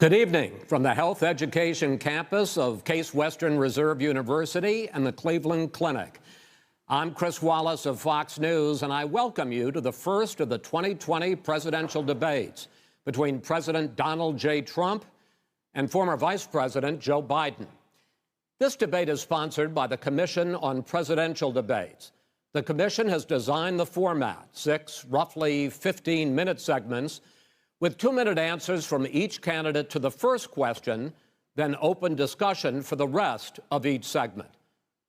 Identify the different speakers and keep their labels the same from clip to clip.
Speaker 1: Good evening from the Health Education campus of Case Western Reserve University and the Cleveland Clinic. I'm Chris Wallace of Fox News, and I welcome you to the first of the 2020 presidential debates between President Donald J. Trump and former Vice President Joe Biden. This debate is sponsored by the Commission on Presidential Debates. The commission has designed the format, 6 roughly 15-minute segments, with 2-minute answers from each candidate to the first question, then open discussion for the rest of each segment.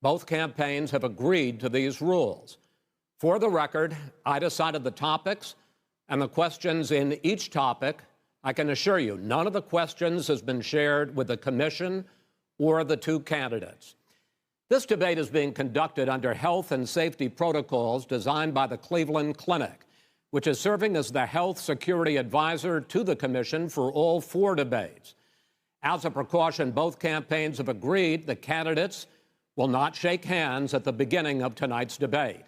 Speaker 1: Both campaigns have agreed to these rules. For the record, I decided the topics and the questions in each topic. I can assure you, none of the questions has been shared with the commission or the two candidates. This debate is being conducted under health and safety protocols designed by the Cleveland Clinic, which is serving as the health security advisor to the commission for all 4 debates. As a precaution, both campaigns have agreed the candidates will not shake hands at the beginning of tonight's debate.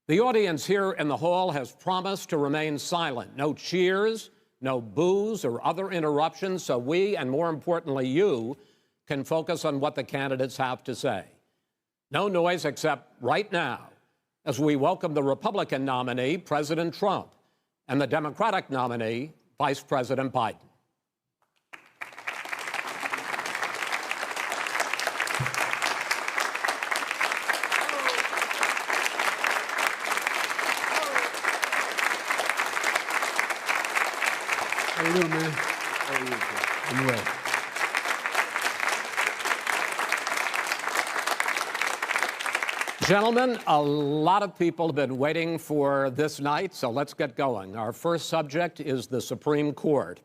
Speaker 1: The audience here in the hall has promised to remain silent. No cheers, no boos or other interruptions, so we, and more importantly you, can focus on what the candidates have to say. No noise except right now, as we welcome the Republican nominee, President Trump, and the Democratic nominee, Vice President Biden.
Speaker 2: How you doing, man? How are you? I'm well.
Speaker 1: Gentlemen, a lot of people have been waiting for this night, so let's get going. Our first subject is the Supreme Court.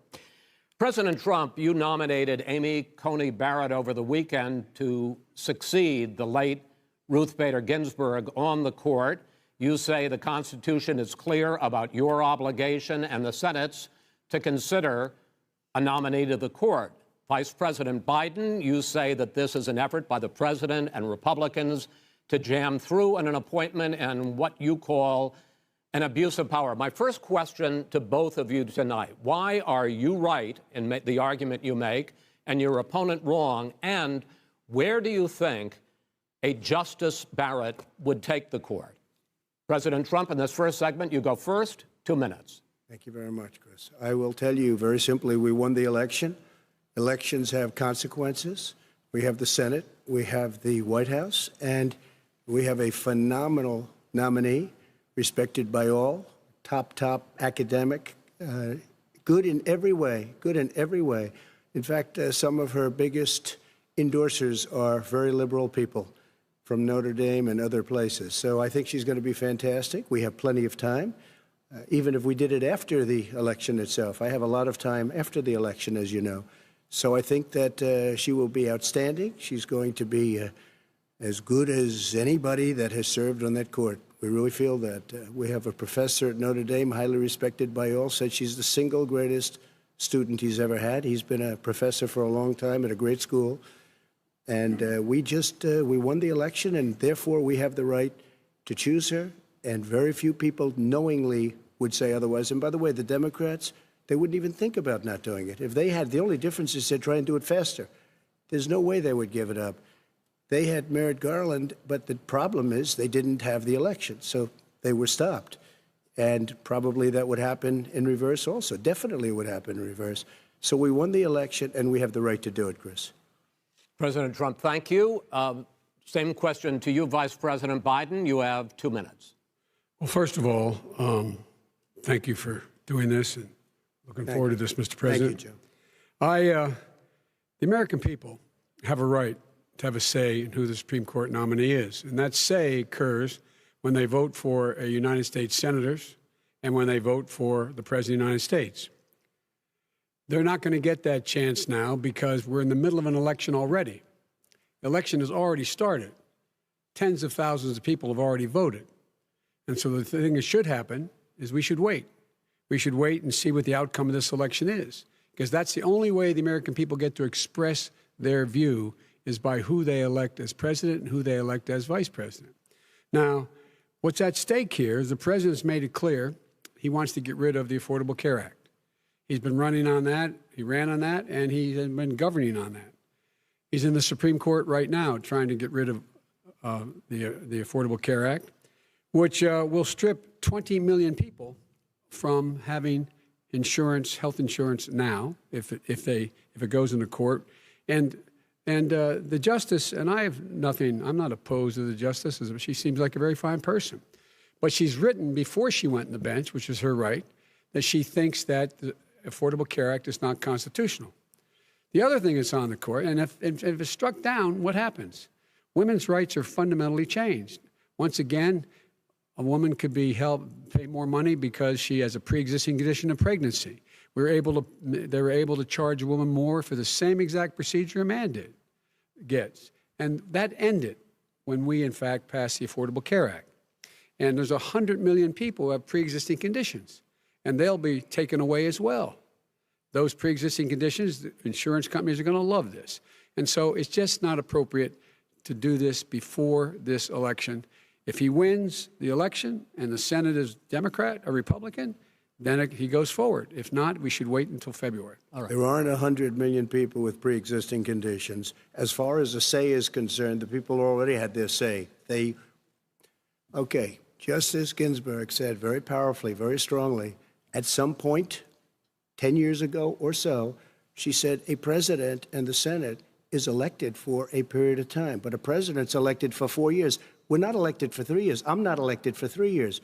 Speaker 1: President Trump, you nominated Amy Coney Barrett over the weekend to succeed the late Ruth Bader Ginsburg on the court. You say the Constitution is clear about your obligation and the Senate's to consider a nominee to the court. Vice President Biden, you say that this is an effort by the president and Republicans to jam through an appointment and what you call an abuse of power. My first question to both of you tonight: why are you right in the argument you make and your opponent wrong? And where do you think a Justice Barrett would take the court? President Trump, in this first segment, you go first. 2 minutes.
Speaker 2: Thank you very much, Chris. I will tell you very simply, we won the election. Elections have consequences. We have the Senate, we have the White House, and we have a phenomenal nominee, respected by all, top academic, good in every way, In fact, some of her biggest endorsers are very liberal people from Notre Dame and other places. So I think she's going to be fantastic. We have plenty of time, even if we did it after the election itself. I have a lot of time after the election, as you know. So I think that she will be outstanding. She's going to be as good as anybody that has served on that court. We really feel that. We have a professor at Notre Dame, highly respected by all, said she's the single greatest student he's ever had. He's been a professor for a long time at a great school. And we won the election, and therefore we have the right to choose her. And very few people knowingly would say otherwise. And by the way, the Democrats, they wouldn't even think about not doing it. If they had, the only difference is they'd try and do it faster. There's no way they would give it up. They had Merrick Garland, but the problem is they didn't have the election, so they were stopped. And probably that would happen in reverse also. Definitely would happen in reverse. So we won the election, and we have the right to do it, Chris.
Speaker 1: President Trump, thank you. Same question to you, Vice President Biden. You have 2 minutes.
Speaker 3: Well, first of all, thank you for doing this, and looking forward to this, Mr. President.
Speaker 2: Thank you, Joe.
Speaker 3: The American people have a right to have a say in who the Supreme Court nominee is. And that say occurs when they vote for United States senators and when they vote for the President of the United States. They're not going to get that chance now because we're in the middle of an election already. The election has already started. Tens of thousands of people have already voted. And so the thing that should happen is we should wait. We should wait and see what the outcome of this election is, because that's the only way the American people get to express their view is by who they elect as president and who they elect as vice president. Now, what's at stake here is the president's made it clear he wants to get rid of the Affordable Care Act. He's been running on that. He ran on that, and he's been governing on that. He's in the Supreme Court right now trying to get rid of the Affordable Care Act, which will strip 20 million people from having insurance, health insurance now, if it goes into court. And the justice, and I have nothing, I'm not opposed to the justice. She seems like a very fine person. But she's written before she went on the bench, which is her right, that she thinks that the Affordable Care Act is not constitutional. The other thing that's on the court, and if it's struck down, what happens? Women's rights are fundamentally changed. Once again, a woman could be pay more money because she has a pre-existing condition of pregnancy. They were able to charge a woman more for the same exact procedure a man gets. And that ended when we, in fact, passed the Affordable Care Act. And there's 100 million people who have pre-existing conditions, and they'll be taken away as well. Those pre-existing conditions, the insurance companies are going to love this. And so it's just not appropriate to do this before this election. If he wins the election and the Senate is Democrat or Republican, then he goes forward. If not, we should wait until February.
Speaker 2: All right. There aren't 100 million people with pre-existing conditions. As far as the say is concerned, the people already had their say. Okay, Justice Ginsburg said very powerfully, very strongly, at some point, 10 years ago or so, she said a president and the Senate is elected for a period of time, but a president's elected for 4 years. We're not elected for 3 years. I'm not elected for 3 years.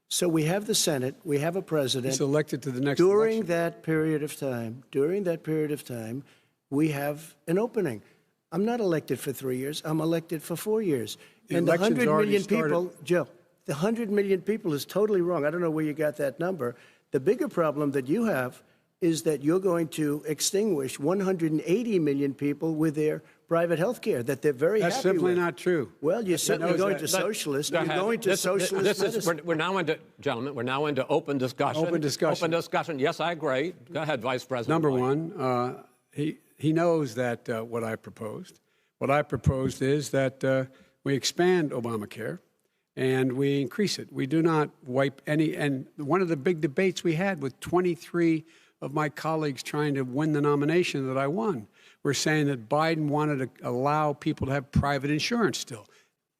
Speaker 2: So we have the Senate, we have a president.
Speaker 3: He's elected to the next
Speaker 2: during
Speaker 3: election.
Speaker 2: that period of time, we have an opening. I'm not elected for 3 years. I'm elected for 4 years. And the 100 million people, Joe, the 100 million people is totally wrong. I don't know where you got that number. The bigger problem that you have is that you're going to extinguish 180 million people with their private health care that they're very happy with.
Speaker 3: That's simply not true.
Speaker 2: Well, you're certainly going to socialist. You're going to socialist medicine.
Speaker 1: We're now into, gentlemen, we're now into open discussion.
Speaker 3: Open discussion.
Speaker 1: Open discussion. Yes, I agree. Go ahead, Vice President.
Speaker 3: Number one, he knows that what I proposed. What I proposed is that we expand Obamacare and we increase it. We do not wipe any. And one of the big debates we had with 23 of my colleagues trying to win the nomination that I won were saying that Biden wanted to allow people to have private insurance still.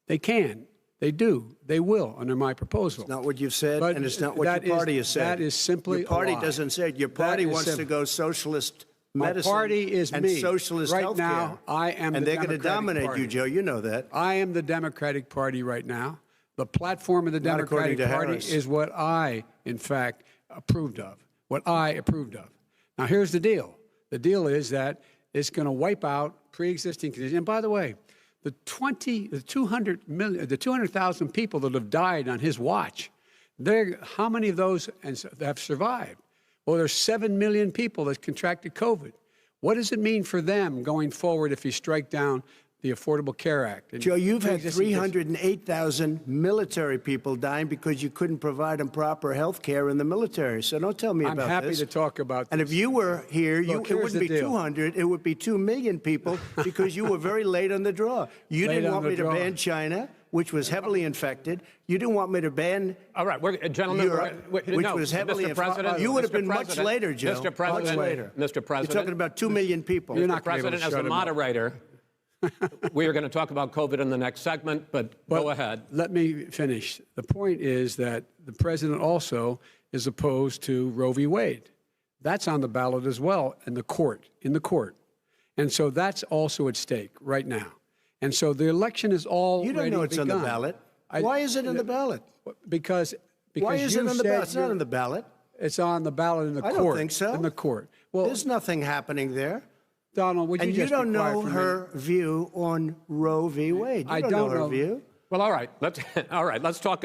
Speaker 3: They can. They do. They will under my proposal.
Speaker 2: It's not what you've said, and it's not what your party has said.
Speaker 3: That is simply
Speaker 2: your party
Speaker 3: a lie.
Speaker 2: Doesn't say it. Your party wants to go socialist medicine.
Speaker 3: My party is
Speaker 2: and
Speaker 3: me.
Speaker 2: socialist
Speaker 3: right
Speaker 2: healthcare.
Speaker 3: Now, I am
Speaker 2: and
Speaker 3: the
Speaker 2: they're going to dominate
Speaker 3: Party.
Speaker 2: you, Joe. You know that.
Speaker 3: I am the Democratic Party right now. The platform of the
Speaker 2: Not
Speaker 3: Democratic Party
Speaker 2: Harris.
Speaker 3: is what I, in fact, approved of. What I approved of. Now, here's the deal. The deal is that it's going to wipe out pre-existing conditions. And by the way, the 200,000 people that have died on his watch, how many of those have survived? Well, there's 7 million people that contracted COVID. What does it mean for them going forward if you strike down the Affordable Care Act?
Speaker 2: Joe, you've had 308,000 military people dying because you couldn't provide them proper health care in the military. So don't tell me about this.
Speaker 3: I'm happy to talk about this.
Speaker 2: And if you were here, it wouldn't be 200, it would be 2 million people because you were very late on the draw. You didn't want me to ban China, which was heavily infected. You didn't want me to ban
Speaker 1: All right, gentlemen,
Speaker 2: Europe, which was heavily infected. You would have been much later, Joe.
Speaker 1: Mr. President,
Speaker 2: much later.
Speaker 1: Mr. President.
Speaker 2: You're talking about 2 million people.
Speaker 3: You're not
Speaker 1: Mr. President, as the moderator, we are going to talk about COVID in the next segment, but go ahead.
Speaker 3: Let me finish. The point is that the president also is opposed to Roe v. Wade. That's on the ballot as well in the court. And so that's also at stake right now. And so the election is already
Speaker 2: You don't know it's
Speaker 3: begun.
Speaker 2: on the ballot. Why is it on the ballot?
Speaker 3: Because
Speaker 2: Why is it on the ballot? It's not on the ballot.
Speaker 3: It's on the ballot in the court.
Speaker 2: I don't think so.
Speaker 3: In the court. Well,
Speaker 2: there's nothing happening there.
Speaker 3: Donald, would you
Speaker 2: and
Speaker 3: just
Speaker 2: you don't
Speaker 3: be quiet
Speaker 2: know
Speaker 3: for a
Speaker 2: her
Speaker 3: minute?
Speaker 2: view on Roe v. Wade. You
Speaker 3: I
Speaker 2: don't know her view.
Speaker 1: Well, all right. Let's talk.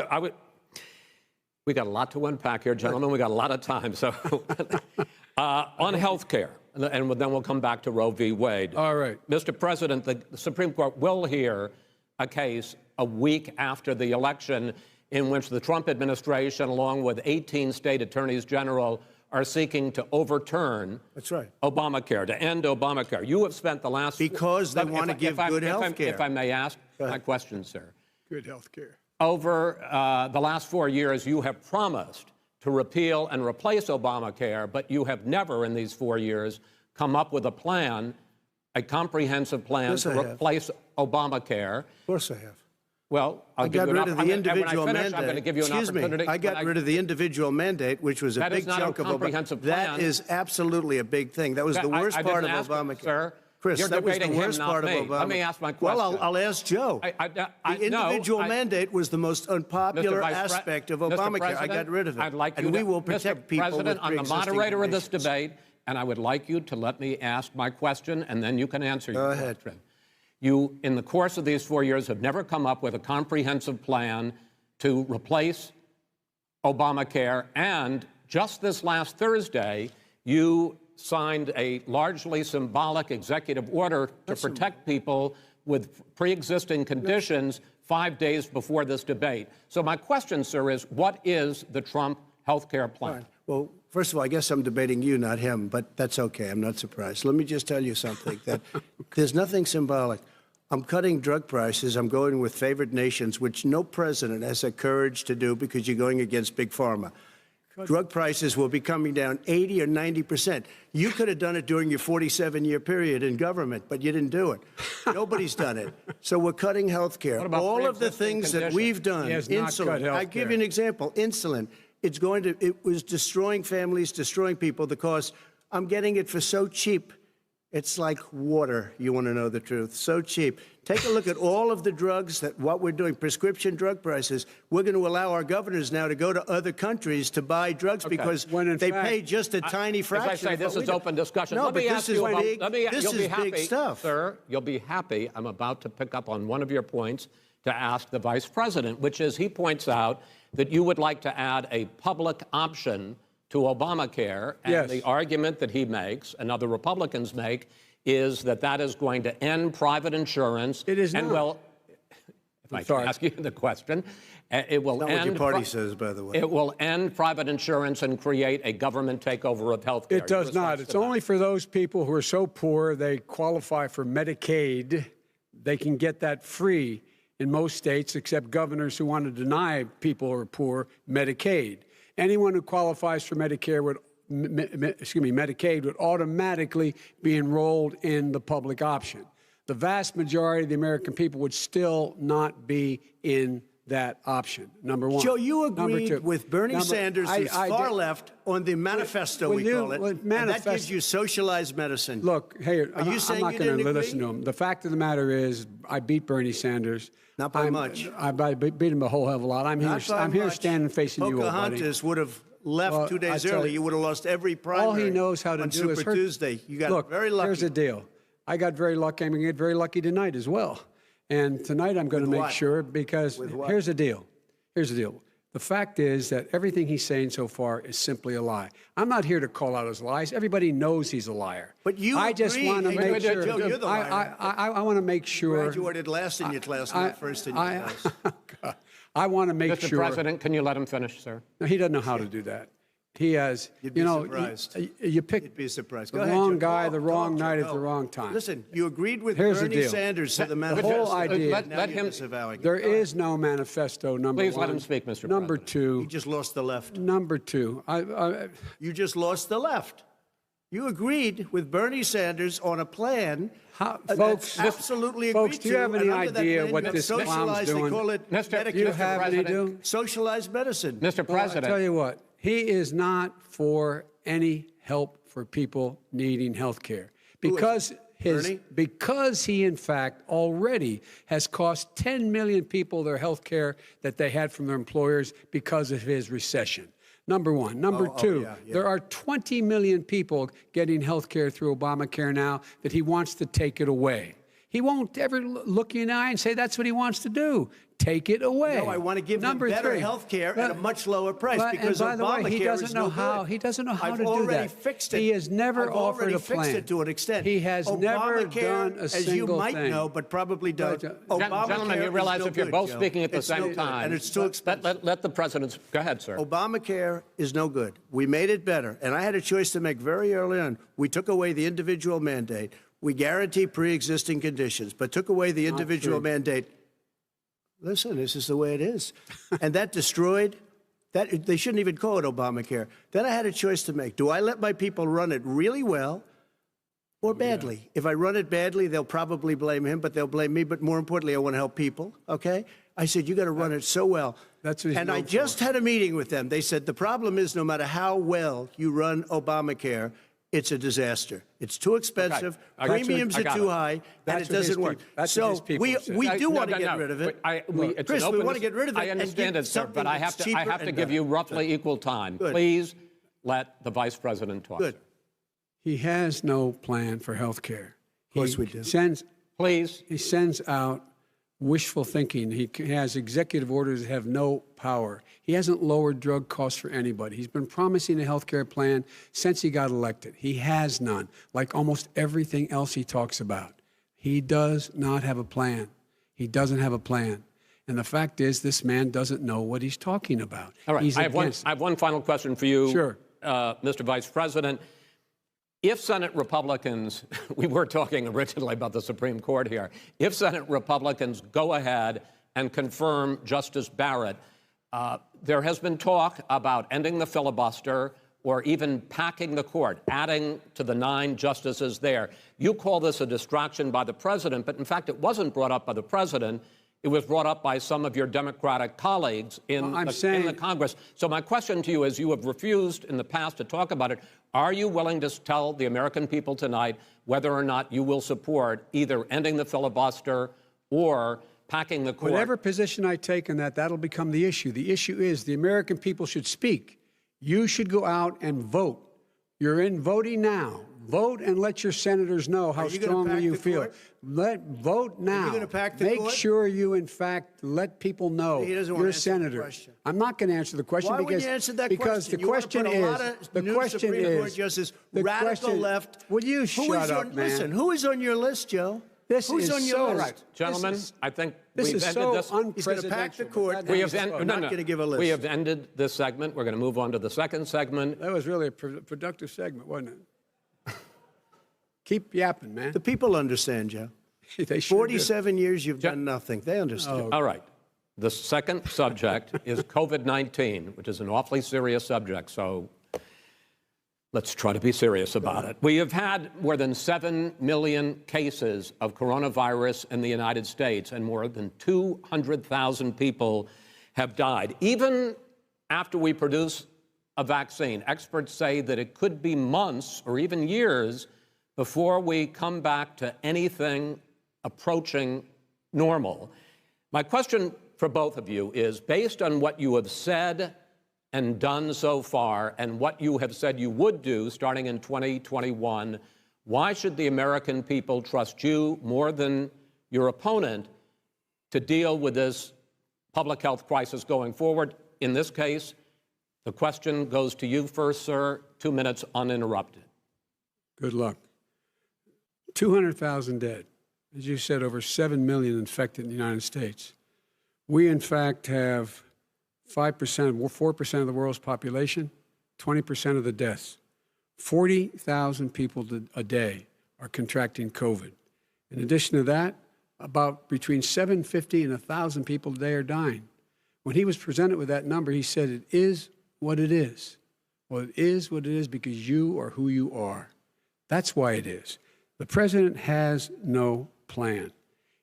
Speaker 1: We got a lot to unpack here, gentlemen. We got a lot of time. So on health care, and then we'll come back to Roe v. Wade.
Speaker 3: All right.
Speaker 1: Mr. President, the Supreme Court will hear a case a week after the election in which the Trump administration, along with 18 state attorneys general, are seeking to overturn Obamacare, to end Obamacare. You have spent the last...
Speaker 2: Because they want to give good health care.
Speaker 1: If I may ask my question, sir.
Speaker 3: Good health care.
Speaker 1: Over the last 4 years, you have promised to repeal and replace Obamacare, but you have never in these 4 years come up with a plan, a comprehensive plan to replace Obamacare.
Speaker 2: Of course I have.
Speaker 1: Well,
Speaker 2: I got rid of the individual mandate.
Speaker 1: I'm going to give you an opportunity.
Speaker 2: I got rid of the individual mandate, which was a big chunk of Obamacare. That is absolutely a big thing. That was the worst part of Obamacare.
Speaker 1: Sir,
Speaker 2: Chris, that was the worst part of Obama.
Speaker 1: Let me ask my question.
Speaker 2: Well, I'll ask Joe. The individual mandate was the most unpopular aspect of Obamacare. I got rid of it.
Speaker 1: I'd like
Speaker 2: and we will protect people with
Speaker 1: President, I'm the moderator of this
Speaker 2: conditions.
Speaker 1: debate, and I would like you to let me ask my question, and then you can answer your question.
Speaker 2: Go ahead.
Speaker 1: You, in the course of these 4 years, have never come up with a comprehensive plan to replace Obamacare, and just this last Thursday, you signed a largely symbolic executive order to protect people with pre-existing conditions 5 days before this debate. So my question, sir, is what is the Trump health care plan?
Speaker 2: Fine. Well, first of all, I guess I'm debating you, not him, but that's okay. I'm not surprised. Let me just tell you something, that there's nothing symbolic. I'm cutting drug prices. I'm going with favored nations, which no president has the courage to do because you're going against Big Pharma. Drug prices will be coming down 80 or 90%. You could have done it during your 47-year period in government, but you didn't do it. Nobody's done it. So we're cutting health care. All of the things that we've done, insulin. I give you an example, insulin. It was destroying families, destroying people. The cost, I'm getting it for so cheap. It's like water, you want to know the truth. So cheap. Take a look at all of the drugs what we're doing, prescription drug prices. We're going to allow our governors now to go to other countries to buy drugs because they pay just a tiny fraction.
Speaker 1: As I say, this is open discussion.
Speaker 2: No,
Speaker 1: let me ask you about,
Speaker 2: this is big stuff.
Speaker 1: Sir, you'll be happy. I'm about to pick up on one of your points to ask the vice president, which is he points out that you would like to add a public option to Obamacare, and the argument that he makes and other Republicans make is that that is going to end private insurance.
Speaker 3: It is
Speaker 1: and
Speaker 3: not.
Speaker 1: Well, if I can ask you the question, it will
Speaker 2: not
Speaker 1: end.
Speaker 2: What your party says, by the way.
Speaker 1: It will end private insurance and create a government takeover of health care.
Speaker 3: It does not. It's only for those people who are so poor they qualify for Medicaid. They can get that free in most states, except governors who want to deny people who are poor Medicaid. Anyone who qualifies for Medicare Medicaid would automatically be enrolled in the public option. The vast majority of the American people would still not be in that option, number one.
Speaker 2: Joe, you agreed with Bernie Sanders, who's far left, on the manifesto, we call it, and that gives you socialized medicine.
Speaker 3: Look, hey,
Speaker 2: Are you saying
Speaker 3: I'm not
Speaker 2: you
Speaker 3: going
Speaker 2: didn't
Speaker 3: to listen to him. The fact of the matter is, I beat Bernie Sanders.
Speaker 2: Not by much.
Speaker 3: I beat him a whole hell of a lot. I'm here standing facing you, old buddy.
Speaker 2: Pocahontas would have left 2 days early. You would have lost every primary.
Speaker 3: All he knows how to
Speaker 2: on
Speaker 3: do
Speaker 2: Super
Speaker 3: is hurt.
Speaker 2: Tuesday. You got very lucky.
Speaker 3: Here's the deal. I got very lucky. I'm going to get very lucky tonight as well. And tonight I'm going to make sure, because here's the deal. Here's the deal. The fact is that everything he's saying so far is simply a lie. I'm not here to call out his lies. Everybody knows he's a liar.
Speaker 2: But you
Speaker 3: I just want to make sure.
Speaker 2: Joe, you're the liar.
Speaker 3: I want to make sure.
Speaker 2: You graduated last in your class, not first in your class.
Speaker 3: I want to make sure.
Speaker 1: Mr. President, can you let him finish, sir?
Speaker 3: No, he doesn't know how to do that. He has,
Speaker 2: You'd be surprised.
Speaker 3: You pick
Speaker 2: You'd be surprised.
Speaker 3: the wrong guy, the wrong night at the wrong time.
Speaker 2: Listen, you agreed with
Speaker 3: Here's the
Speaker 2: Bernie
Speaker 3: deal.
Speaker 2: Sanders to the
Speaker 3: The
Speaker 2: manifesto.
Speaker 3: whole idea.
Speaker 1: Let him.
Speaker 3: There is no manifesto, number one.
Speaker 1: Please let him speak, Mr.
Speaker 3: Number
Speaker 1: President.
Speaker 3: two.
Speaker 2: You just lost the left.
Speaker 3: Number two.
Speaker 2: You just lost the left. You agreed with Bernie Sanders on a plan.
Speaker 3: Folks,
Speaker 2: absolutely agreed
Speaker 3: folks, do you have any idea what this clown's
Speaker 2: socialized,
Speaker 3: doing?
Speaker 2: They call it
Speaker 1: Mr.
Speaker 3: Do you have any do?
Speaker 2: socialized medicine.
Speaker 1: Mr. President.
Speaker 3: I'll tell you what. He is not for any help for people needing health care. Because he, in fact, already has cost 10 million people their health care that they had from their employers because of his recession. Number one. Number two, there are 20 million people getting health care through Obamacare now that he wants to take it away. He won't ever look you in the eye and say that's what he wants to do. Take it away.
Speaker 2: No, I want to give them better health care at a much lower price because
Speaker 3: by the way,
Speaker 2: Obamacare
Speaker 3: he doesn't know how.
Speaker 2: good.
Speaker 3: He doesn't know how
Speaker 2: I've
Speaker 3: to do
Speaker 2: already
Speaker 3: that.
Speaker 2: Fixed it.
Speaker 3: He has never offered a plan.
Speaker 2: Fixed it to an extent.
Speaker 3: He has never
Speaker 2: Obamacare,
Speaker 3: done a
Speaker 2: as
Speaker 3: single
Speaker 2: you might
Speaker 3: thing.
Speaker 2: know, but probably don't.
Speaker 1: Gentlemen, you realize if you're both speaking at the same
Speaker 2: time,
Speaker 1: time,
Speaker 2: and it's too expensive.
Speaker 1: let the president go ahead, sir.
Speaker 2: Obamacare is no good. We made it better, and I had a choice to make very early on. We took away the individual mandate. We guarantee pre-existing conditions, but took away the individual mandate. Listen, this is the way it is. And that destroyed That they shouldn't even call it Obamacare. Then I had a choice to make. Do I let my people run it really well or badly? Yeah. If I run it badly, they'll probably blame him, but they'll blame me. But more importantly, I want to help people, okay? I said, you got to run it so well.
Speaker 3: That's what he's
Speaker 2: and I just had a meeting with them. They said, the problem is no matter how well you run Obamacare, it's a disaster. It's too expensive. Okay. Premiums are too high, and it doesn't work. So we do want to get rid of it. Chris, we want to get rid of it.
Speaker 1: I understand it, sir, but I have to give you roughly equal time. Good. Please let the vice president talk.
Speaker 2: Good.
Speaker 3: He has no plan for health care.
Speaker 2: Of course we do.
Speaker 3: He sends out wishful thinking. He has executive orders that have no power. He hasn't lowered drug costs for anybody. He's been promising a health care plan since he got elected. He has none, like almost everything else he talks about. He does not have a plan. He doesn't have a plan. And the fact is, this man doesn't know what he's talking about.
Speaker 1: All right, I have one final question for you,
Speaker 3: sure.
Speaker 1: Mr. Vice President. If Senate Republicans, we were talking originally about the Supreme Court here, if Senate Republicans go ahead and confirm Justice Barrett, there has been talk about ending the filibuster or even packing the court, adding to the 9 justices there. You call this a distraction by the president, but in fact it wasn't brought up by the president. It was brought up by some of your Democratic colleagues in the Congress. So my question to you is, you have refused in the past to talk about it. Are you willing to tell the American people tonight whether or not you will support either ending the filibuster or packing the court?
Speaker 3: Whatever position I take on that, that'll become the issue. The issue is the American people should speak. You should go out and vote. You're in voting now. Vote and let your senators know how strongly you feel. Vote now.
Speaker 2: Are you gonna pack the
Speaker 3: Make
Speaker 2: court?
Speaker 3: sure you, in fact, let people know you're a senator. I'm not going to answer the question.
Speaker 2: Why
Speaker 3: because,
Speaker 2: you answer that
Speaker 3: because
Speaker 2: question?
Speaker 3: the question is, will you shut up, man?
Speaker 2: Listen, who is on your list, Joe? Who's on your list?
Speaker 1: Right. Gentlemen, I think
Speaker 3: this
Speaker 1: we've
Speaker 3: is
Speaker 1: ended
Speaker 3: so
Speaker 1: this.
Speaker 2: He's going to pack the court.
Speaker 1: We have
Speaker 2: not going to give a list.
Speaker 1: We have ended this segment. We're going to move on to the second segment.
Speaker 3: That was really a productive segment, wasn't it? Keep yapping, man.
Speaker 2: The people understand, Joe.
Speaker 3: They sure
Speaker 2: 47 years you've done nothing. They understand.
Speaker 1: All right. The second subject is COVID-19, which is an awfully serious subject, so let's try to be serious about it. We have had more than 7 million cases of coronavirus in the United States, and more than 200,000 people have died. Even after we produce a vaccine, experts say that it could be months or even years before we come back to anything approaching normal. My question for both of you is, based on what you have said and done so far and what you have said you would do starting in 2021, why should the American people trust you more than your opponent to deal with this public health crisis going forward? In this case, the question goes to you first, sir. 2 minutes uninterrupted.
Speaker 3: Good luck. 200,000 dead. As you said, over 7 million infected in the United States. We, in fact, have 4% of the world's population, 20% of the deaths. 40,000 people a day are contracting COVID. In addition to that, about between 750 and 1,000 people a day are dying. When he was presented with that number, he said, it is what it is. Well, it is what it is because you are who you are. That's why it is. The president has no plan.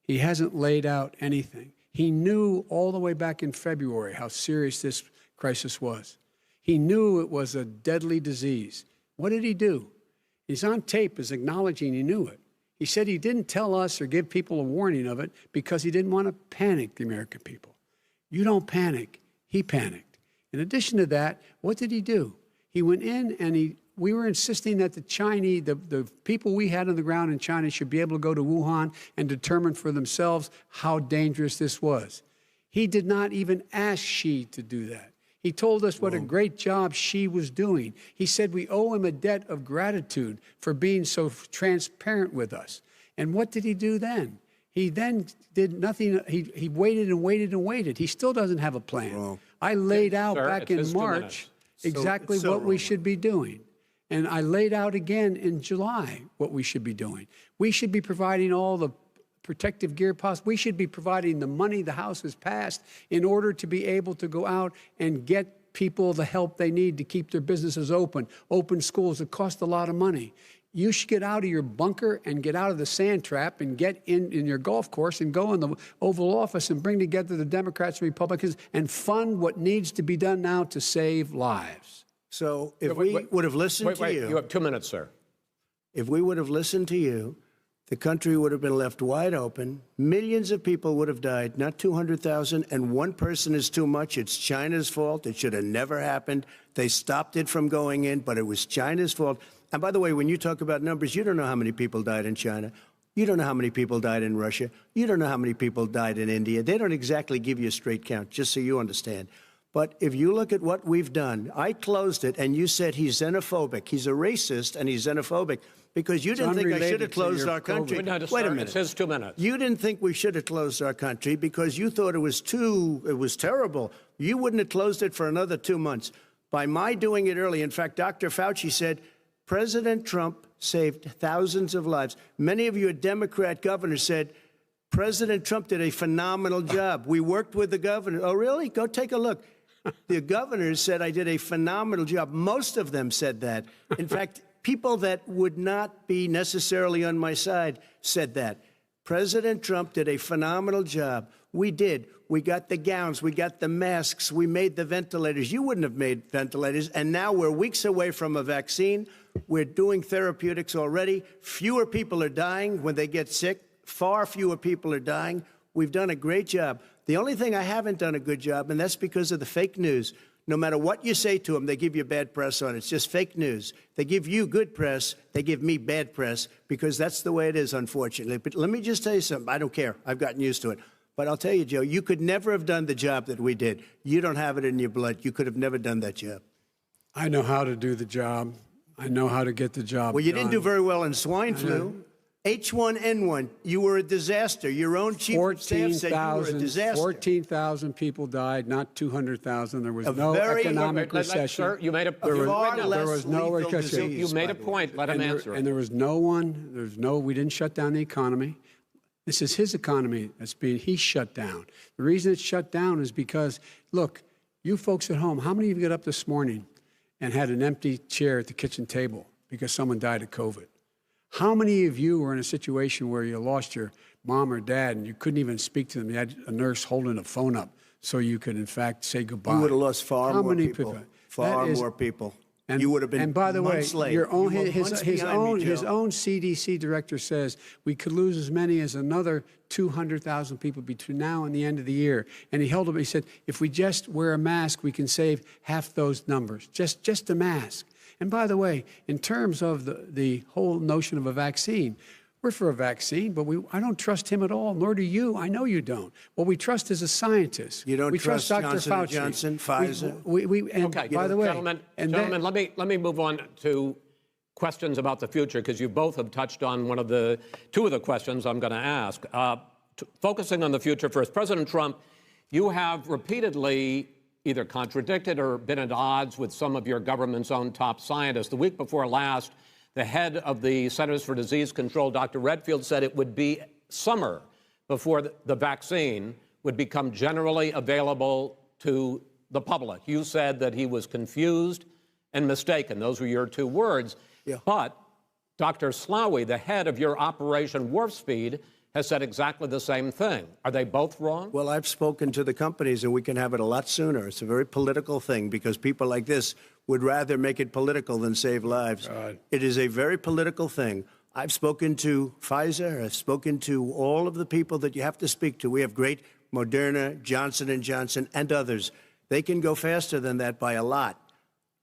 Speaker 3: He hasn't laid out anything. He knew all the way back in February how serious this crisis was. He knew it was a deadly disease. What did he do? He's on tape as acknowledging he knew it. He said he didn't tell us or give people a warning of it because he didn't want to panic the American people. You don't panic. He panicked. In addition to that, what did he do? He went in and we were insisting that the people we had on the ground in China should be able to go to Wuhan and determine for themselves how dangerous this was. He did not even ask Xi to do that. He told us what a great job Xi was doing. He said we owe him a debt of gratitude for being so transparent with us. And what did he do then? He then did nothing. He waited and waited and waited. He still doesn't have a plan.
Speaker 2: Wrong.
Speaker 3: I laid out back in March exactly what we should be doing. And I laid out again in July what we should be doing. We should be providing all the protective gear possible. We should be providing the money the House has passed in order to be able to go out and get people the help they need to keep their businesses open schools that cost a lot of money. You should get out of your bunker and get out of the sand trap and get in your golf course and go in the Oval Office and bring together the Democrats and Republicans and fund what needs to be done now to save lives.
Speaker 2: So if we would have listened to you...
Speaker 1: You have 2 minutes, sir.
Speaker 2: If we would have listened to you, the country would have been left wide open. Millions of people would have died, not 200,000, and one person is too much. It's China's fault. It should have never happened. They stopped it from going in, but it was China's fault. And by the way, when you talk about numbers, you don't know how many people died in China. You don't know how many people died in Russia. You don't know how many people died in India. They don't exactly give you a straight count, just so you understand. But if you look at what we've done, I closed it, and you said he's xenophobic. He's a racist, and he's xenophobic because you didn't think I should have closed our country.
Speaker 1: Wait a minute. It says 2 minutes.
Speaker 2: You didn't think we should have closed our country because you thought it was terrible. You wouldn't have closed it for another 2 months. By my doing it early, in fact, Dr. Fauci said, President Trump saved thousands of lives. Many of your Democrat governors said, President Trump did a phenomenal job. We worked with the governor. Oh, really? Go take a look. The governors said I did a phenomenal job. Most of them said that. In fact, people that would not be necessarily on my side said that. President Trump did a phenomenal job. We did. We got the gowns. We got the masks. We made the ventilators. You wouldn't have made ventilators. And now we're weeks away from a vaccine. We're doing therapeutics already. Fewer people are dying when they get sick. Far fewer people are dying. We've done a great job. The only thing I haven't done a good job, and that's because of the fake news. No matter what you say to them, they give you bad press on it. It's just fake news. They give you good press. They give me bad press because that's the way it is, unfortunately. But let me just tell you something. I don't care. I've gotten used to it. But I'll tell you, Joe, you could never have done the job that we did. You don't have it in your blood. You could have never done that job.
Speaker 3: I know how to do the job. I know how to get the job
Speaker 2: Well, you
Speaker 3: done.
Speaker 2: didn't do very well in swine flu. H1N1, you were a disaster. Your own chief of staff said you were a disaster.
Speaker 3: 14,000 people died, not 200,000. There was no
Speaker 2: very-
Speaker 3: economic recession.
Speaker 1: Sir, you made a
Speaker 3: There was-
Speaker 2: far
Speaker 3: there
Speaker 2: less
Speaker 3: was no
Speaker 2: lethal
Speaker 3: recession.
Speaker 2: disease,
Speaker 1: You made
Speaker 2: by
Speaker 1: a
Speaker 2: the
Speaker 1: point. Let him answer it.
Speaker 3: And there was no one, we didn't shut down the economy. This is his economy he's shut down. The reason it's shut down is because, look, you folks at home, how many of you got up this morning and had an empty chair at the kitchen table because someone died of COVID? How many of you were in a situation where you lost your mom or dad and you couldn't even speak to them? You had a nurse holding a phone up so you could, in fact, say goodbye.
Speaker 2: You would have lost far
Speaker 3: How
Speaker 2: more
Speaker 3: many
Speaker 2: people. Far more people.
Speaker 3: And,
Speaker 2: you would have been
Speaker 3: and by the way,
Speaker 2: months late.
Speaker 3: your own,
Speaker 2: You were
Speaker 3: his
Speaker 2: months behind me,
Speaker 3: own
Speaker 2: Joe.
Speaker 3: CDC director says we could lose as many as another 200,000 people between now and the end of the year. And he held up, he said, if we just wear a mask, we can save half those numbers. Just a mask. And by the way, in terms of the whole notion of a vaccine, we're for a vaccine, but I don't trust him at all, nor do you. I know you don't. What we trust is a scientist.
Speaker 2: You don't
Speaker 3: we
Speaker 2: trust
Speaker 3: Dr.
Speaker 2: Johnson
Speaker 3: Fauci.
Speaker 2: & Johnson, Pfizer?
Speaker 1: Okay,
Speaker 3: by the way,
Speaker 1: gentlemen, let me move on to questions about the future because you both have touched on two of the questions I'm going to ask. Focusing on the future first, President Trump, you have repeatedly either contradicted or been at odds with some of your government's own top scientists. The week before last, the head of the Centers for Disease Control, Dr. Redfield, said it would be summer before the vaccine would become generally available to the public. You said that he was confused and mistaken. Those were your two words.
Speaker 2: Yeah.
Speaker 1: But Dr. Slaoui, the head of your Operation Warp Speed, has said exactly the same thing. Are they both wrong?
Speaker 2: Well, I've spoken to the companies, and we can have it a lot sooner. It's a very political thing because people like this would rather make it political than save lives.
Speaker 3: God.
Speaker 2: It is a very political thing. I've spoken to Pfizer. I've spoken to all of the people that you have to speak to. We have great Moderna, Johnson & Johnson, and others. They can go faster than that by a lot.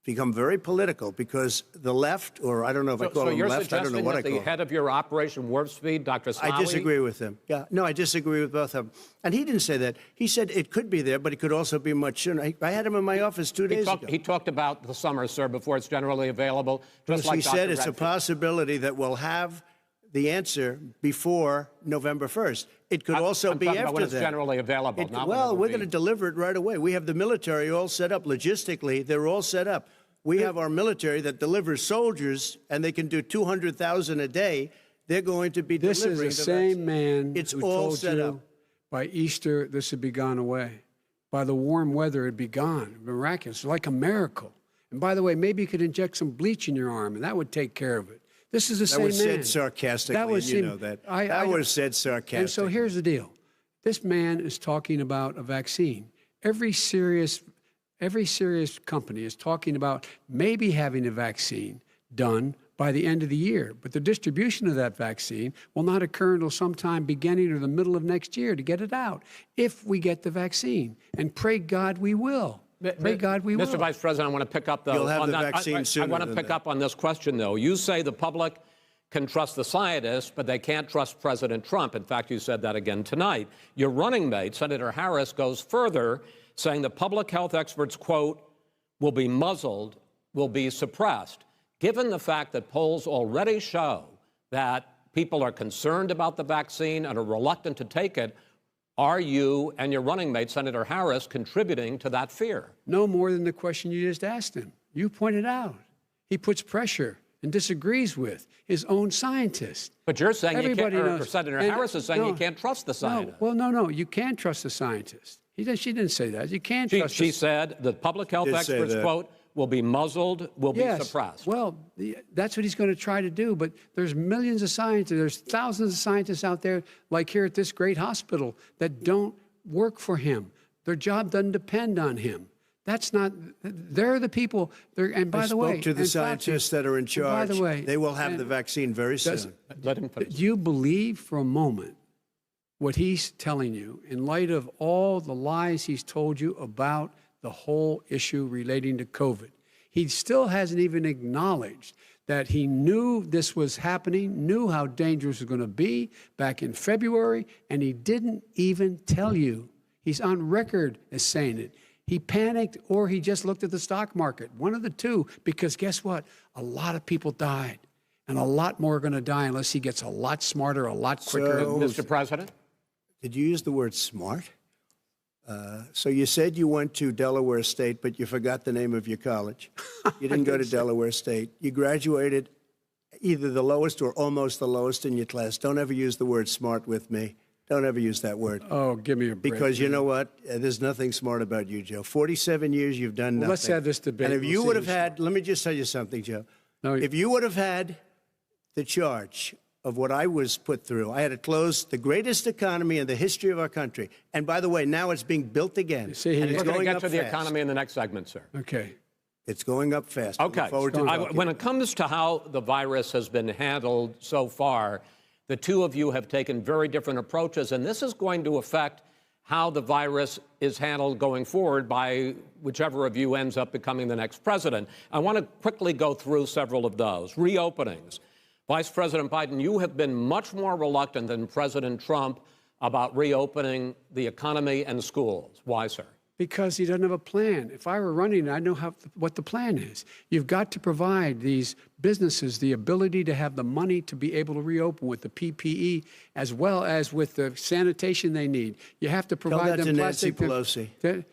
Speaker 2: Become very political because the left, or I don't know if I call them left, I don't know what I call them.
Speaker 1: So you're suggesting that the head of your Operation Warp Speed, Dr. Slaoui...
Speaker 2: I disagree with him. Yeah, no, I disagree with both of them. And he didn't say that. He said it could be there, but it could also be much sooner. I had him in my office 2 days ago.
Speaker 1: He talked about the summer, sir, before it's generally available. Just like
Speaker 2: he
Speaker 1: Dr.
Speaker 2: said it's a
Speaker 1: Redfield.
Speaker 2: possibility that we'll have the answer before November 1st. It could also be
Speaker 1: talking
Speaker 2: after
Speaker 1: about when it's
Speaker 2: that.
Speaker 1: generally available. Not when
Speaker 2: Well,
Speaker 1: it will
Speaker 2: we're
Speaker 1: be.
Speaker 2: going to deliver it right away. We have the military all set up logistically. They're all set up. We have our military that delivers soldiers, and they can do 200,000 a day. They're going to be
Speaker 3: this
Speaker 2: delivering
Speaker 3: is the
Speaker 2: the
Speaker 3: same
Speaker 2: vaccine.
Speaker 3: man
Speaker 2: It's
Speaker 3: who
Speaker 2: all
Speaker 3: told
Speaker 2: set
Speaker 3: you
Speaker 2: up.
Speaker 3: by Easter this would be gone away. by the warm weather, it'd be gone. Miraculous, like a miracle. And by the way, maybe you could inject some bleach in your arm, and that would take care of it. This is the same man.
Speaker 2: That was said sarcastically, you know that. That was said sarcastically.
Speaker 3: And so here's the deal. This man is talking about a vaccine. Every serious company is talking about maybe having a vaccine done by the end of the year. But the distribution of that vaccine will not occur until sometime beginning or the middle of next year to get it out, if we get the vaccine. And pray God we will. Pray God we will.
Speaker 1: Mr. Vice President, I want to pick up
Speaker 2: You'll have the vaccine sooner.
Speaker 1: I want to pick up on this question, though. You say the public can trust the scientists, but they can't trust President Trump. In fact, you said that again tonight. Your running mate, Senator Harris, goes further, saying the public health experts, quote, will be muzzled, will be suppressed. Given the fact that polls already show that people are concerned about the vaccine and are reluctant to take it, are you and your running mate, Senator Harris, contributing to that fear?
Speaker 3: No more than the question you just asked him. You pointed out. He puts pressure and disagrees with his own scientists.
Speaker 1: But you're saying
Speaker 3: Everybody
Speaker 1: you can't,
Speaker 3: knows.
Speaker 1: or Senator Harris is saying you can't trust the scientists.
Speaker 3: No, you can trust the scientists. She didn't say that. You can't trust
Speaker 1: She said the public health experts, quote, will be muzzled, will be suppressed.
Speaker 3: Well, that's what he's going to try to do. But there's millions of scientists, there's thousands of scientists out there, like here at this great hospital, that don't work for him. Their job doesn't depend on him. That's not, they're the people, and by the way.
Speaker 2: I spoke to the scientists that are in charge.
Speaker 3: By the way.
Speaker 2: They will have the vaccine very soon.
Speaker 1: Let him finish.
Speaker 3: Do you believe for a moment what he's telling you in light of all the lies he's told you about the whole issue relating to COVID? He still hasn't even acknowledged that he knew this was happening, knew how dangerous it was going to be back in February, and he didn't even tell you. He's on record as saying it. He panicked or he just looked at the stock market, one of the two, because guess what? A lot of people died, and a lot more are going to die unless he gets a lot smarter, a lot quicker.
Speaker 1: Mr. President?
Speaker 2: Did you use the word smart? So you said you went to Delaware State, but you forgot the name of your college. You didn't go to Delaware State. You graduated either the lowest or almost the lowest in your class. Don't ever use the word smart with me. Don't ever use that word.
Speaker 3: Oh, give me a break.
Speaker 2: Because you know what? There's nothing smart about you, Joe. 47 years you've done nothing.
Speaker 3: Let's have this debate.
Speaker 2: And if you would have had, let me just tell you something, Joe.
Speaker 3: No,
Speaker 2: if you would have had the charge of what I was put through, I had to close the greatest economy in the history of our country. And by the way, now it's being built again.
Speaker 3: See,
Speaker 2: and
Speaker 1: We're
Speaker 2: it's
Speaker 1: going to
Speaker 2: going
Speaker 1: get
Speaker 2: up
Speaker 1: to the
Speaker 2: fast.
Speaker 1: economy in the next segment, sir.
Speaker 3: Okay.
Speaker 2: It's going up fast.
Speaker 1: Okay. When it comes to how the virus has been handled so far, the two of you have taken very different approaches, and this is going to affect how the virus is handled going forward by whichever of you ends up becoming the next president. I want to quickly go through several of those. Reopenings. Vice President Biden, you have been much more reluctant than President Trump about reopening the economy and schools. Why, sir?
Speaker 3: Because he doesn't have a plan. If I were running, I know what the plan is. You've got to provide these businesses the ability to have the money to be able to reopen with the PPE as well as with the sanitation they need. You have to provide
Speaker 2: Tell that
Speaker 3: them
Speaker 2: to
Speaker 3: plastic.
Speaker 2: Nancy Pelosi.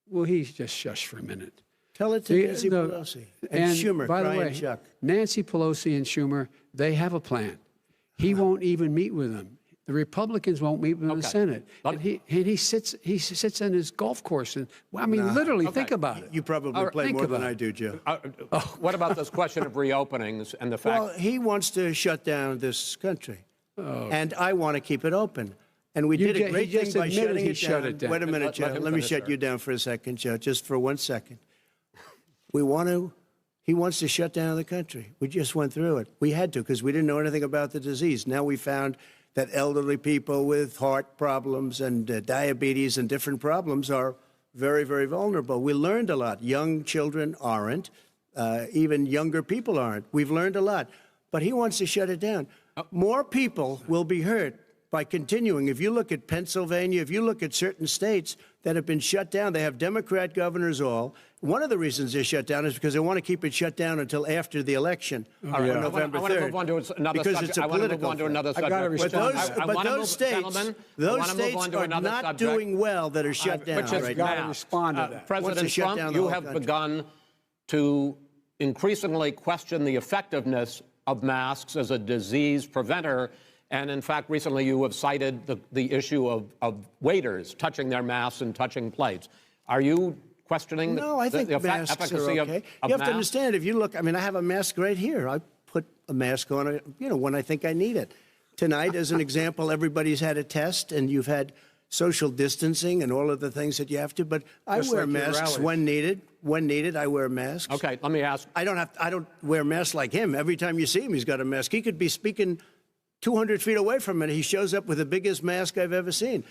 Speaker 3: Well, he's just shush for a minute.
Speaker 2: Tell it to Nancy Pelosi. And Schumer,
Speaker 3: by the
Speaker 2: Brian
Speaker 3: way,
Speaker 2: Chuck.
Speaker 3: Nancy Pelosi and Schumer, they have a plan. He won't even meet with them. The Republicans won't meet with the Senate. And he sits in his golf course. And I mean, literally, think about it.
Speaker 2: You probably play more than I do, Joe.
Speaker 1: What about this question of reopenings and the fact?
Speaker 2: Well, he wants to shut down this country. And I want to keep it open. And we did a great thing by shutting it down. Wait a minute, Joe. Let me shut you down for a second, Joe, just for 1 second. He wants to shut down the country. We just went through it. We had to because we didn't know anything about the disease. Now we found that elderly people with heart problems and diabetes and different problems are very, very vulnerable. We learned a lot. Young children aren't. Even younger people aren't. We've learned a lot. But he wants to shut it down. More people will be hurt by continuing. If you look at Pennsylvania, if you look at certain states that have been shut down, they have Democrat governors all. One of the reasons they're shut down is because they want to keep it shut down until after the election on November 3rd.
Speaker 1: I want to move on to another
Speaker 2: because
Speaker 1: subject.
Speaker 2: it's a
Speaker 1: I want to move
Speaker 2: political
Speaker 1: on to another subject.
Speaker 3: I gotta respond.
Speaker 2: But those states are not doing well that are shut down right now.
Speaker 3: Respond to that.
Speaker 1: President Trump, you have begun to increasingly question the effectiveness of masks as a disease preventer. And in fact, recently you have cited the issue of waiters touching their masks and touching plates. Are you questioning
Speaker 2: No, I think
Speaker 1: the
Speaker 2: masks
Speaker 1: efficacy
Speaker 2: are
Speaker 1: of
Speaker 2: okay. You have
Speaker 1: masks?
Speaker 2: to understand, if you look, I mean, I have a mask right here. I put a mask on, when I think I need it. Tonight, as an example, everybody's had a test, and you've had social distancing and all of the things that you have to. But I
Speaker 3: Just
Speaker 2: wear
Speaker 3: like your
Speaker 2: masks
Speaker 3: rallies.
Speaker 2: when needed. When needed, I wear masks.
Speaker 1: Okay, let me ask.
Speaker 2: I don't wear masks like him. Every time you see him, he's got a mask. He could be speaking 200 feet away from it. He shows up with the biggest mask I've ever seen.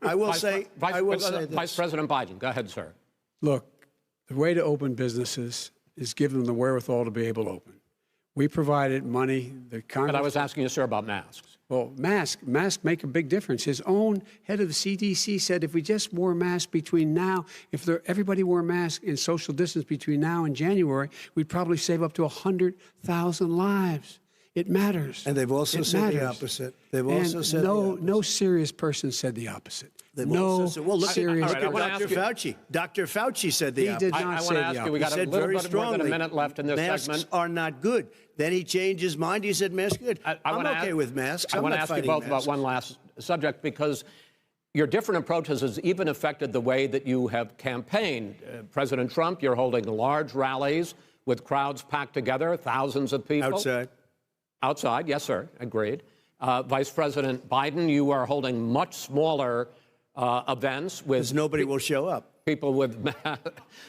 Speaker 2: I will say this.
Speaker 1: Vice President Biden, go ahead, sir.
Speaker 3: Look, the way to open businesses is give them the wherewithal to be able to open. We provided money. The Congress.
Speaker 1: But I was asking you, sir, about masks.
Speaker 3: Well, masks make a big difference. His own head of the CDC said if we just wore masks between now, everybody wore masks in social distance between now and January, we'd probably save up to 100,000 lives. It matters.
Speaker 2: And they've also said the opposite. They've also said
Speaker 3: no serious person said the opposite.
Speaker 2: Well, look
Speaker 3: serious
Speaker 2: at Dr. Fauci. Dr. Fauci said the opposite.
Speaker 3: He did not say the opposite.
Speaker 1: We got a little bit more than a minute left in this
Speaker 2: masks
Speaker 1: segment.
Speaker 2: Are not good. Then he changed his mind. He said masks good. I'm okay with masks.
Speaker 1: I want to ask you both about one last subject, because your different approaches has even affected the way that you have campaigned. President Trump, you're holding large rallies with crowds packed together, thousands of people. Outside, yes, sir, agreed. Vice President Biden, you are holding much smaller events with...
Speaker 2: Because nobody will show up.
Speaker 1: People with...
Speaker 2: Well,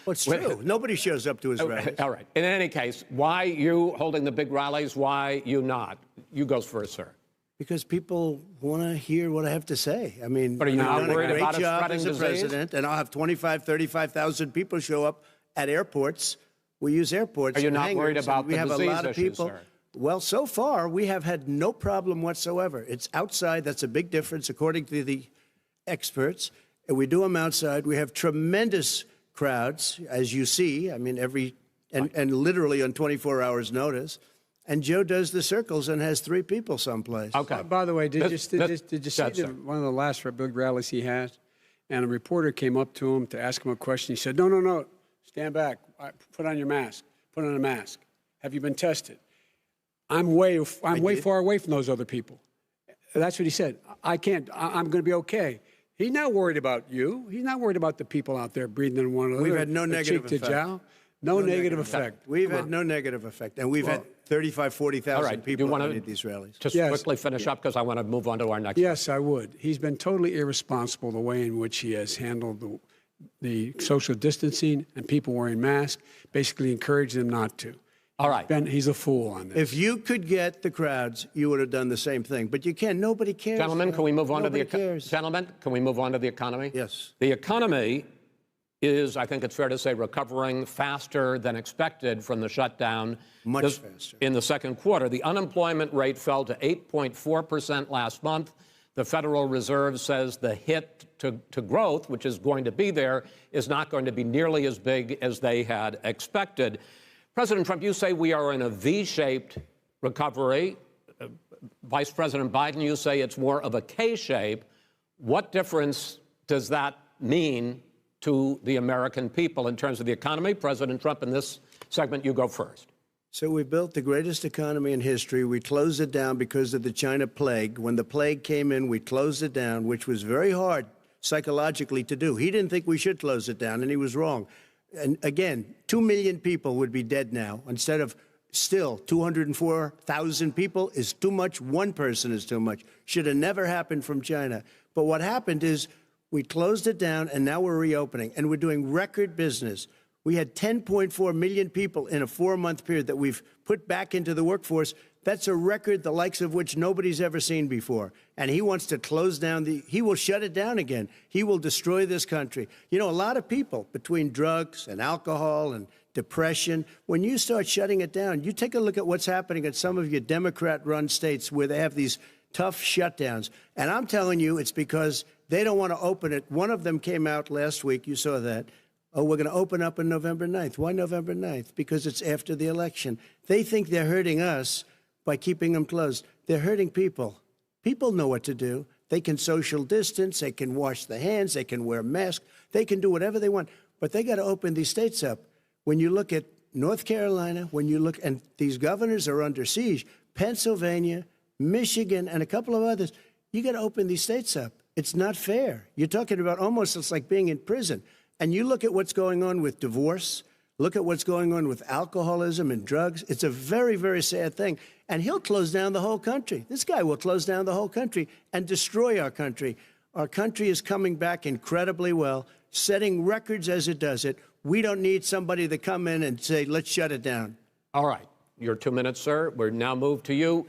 Speaker 2: it's true. Nobody shows up to his rallies.
Speaker 1: All right. In any case, why you holding the big rallies? Why you not? You go first, sir.
Speaker 2: Because people want to hear what I have to say. I mean,
Speaker 1: But are you not worried about it
Speaker 2: job
Speaker 1: spreading
Speaker 2: as a
Speaker 1: disease?
Speaker 2: president, and I'll have 35,000 people show up at airports. We use airports.
Speaker 1: Are you
Speaker 2: and
Speaker 1: not worried
Speaker 2: hangars,
Speaker 1: about
Speaker 2: and we
Speaker 1: the
Speaker 2: have a
Speaker 1: disease
Speaker 2: lot of
Speaker 1: issues,
Speaker 2: people.
Speaker 1: sir?
Speaker 2: Well, so far, we have had no problem whatsoever. It's outside. That's a big difference, according to the experts. And we do them outside. We have tremendous crowds, as you see. I mean, and literally on 24 hours' notice. And Joe does the circles and has 3 people someplace.
Speaker 3: Okay. By the way, did you see one of the last big rallies he had? And a reporter came up to him to ask him a question. He said, no, stand back. Put on your mask. Put on a mask. Have you been tested? I'm way far away from those other people. That's what he said. I can't. I'm going to be okay. He's not worried about you. He's not worried about the people out there breathing in one another.
Speaker 2: We've had no negative
Speaker 3: cheek to jowl. No negative effect.
Speaker 2: We've had no negative effect. And we've had 35,000, 40,000 people at these rallies.
Speaker 1: Just quickly finish up, because I want to move on to our next.
Speaker 3: Yes, I would. He's been totally irresponsible the way in which he has handled the social distancing and people wearing masks, basically encouraged them not to.
Speaker 1: All right.
Speaker 3: He's a fool on this.
Speaker 2: If you could get the crowds, you would have done the same thing. But you can't. Nobody cares.
Speaker 1: Gentlemen, can we move on to the
Speaker 2: cares.
Speaker 1: Gentlemen, can we move on to the economy?
Speaker 2: Yes.
Speaker 1: The economy is, I think it's fair to say, recovering faster than expected from the shutdown.
Speaker 2: Much faster.
Speaker 1: In the second quarter, the unemployment rate fell to 8.4% last month. The Federal Reserve says the hit to growth, which is going to be there, is not going to be nearly as big as they had expected. President Trump, you say we are in a V-shaped recovery. Vice President Biden, you say it's more of a K-shape. What difference does that mean to the American people in terms of the economy? President Trump, in this segment, you go first.
Speaker 2: So we built the greatest economy in history. We closed it down because of the China plague. When the plague came in, we closed it down, which was very hard psychologically to do. He didn't think we should close it down, and he was wrong. And again, 2 million people would be dead now. Instead of still 204,000 people is too much. One person is too much. Should have never happened from China. But what happened is we closed it down, and now we're reopening, and we're doing record business. We had 10.4 million people in a 4-month period that we've put back into the workforce. That's a record the likes of which nobody's ever seen before. And he wants to close down he will shut it down again. He will destroy this country. You know, a lot of people, between drugs and alcohol and depression, when you start shutting it down, you take a look at what's happening in some of your Democrat-run states where they have these tough shutdowns. And I'm telling you, it's because they don't want to open it. One of them came out last week. You saw that. Oh, we're going to open up on November 9th. Why November 9th? Because it's after the election. They think they're hurting us by keeping them closed. They're hurting people. People know what to do. They can social distance. They can wash their hands. They can wear masks. They can do whatever they want. But they got to open these states up. When you look at North Carolina, when you look, and these governors are under siege, Pennsylvania, Michigan, and a couple of others. You got to open these states up. It's not fair. You're talking about almost it's like being in prison. And you look at what's going on with divorce, look at what's going on with alcoholism and drugs. It's a very, very sad thing. And he'll close down the whole country. This guy will close down the whole country and destroy our country. Our country is coming back incredibly well, setting records as it does it. We don't need somebody to come in and say, let's shut it down.
Speaker 1: All right. Your 2 minutes, sir. We're now moved to you.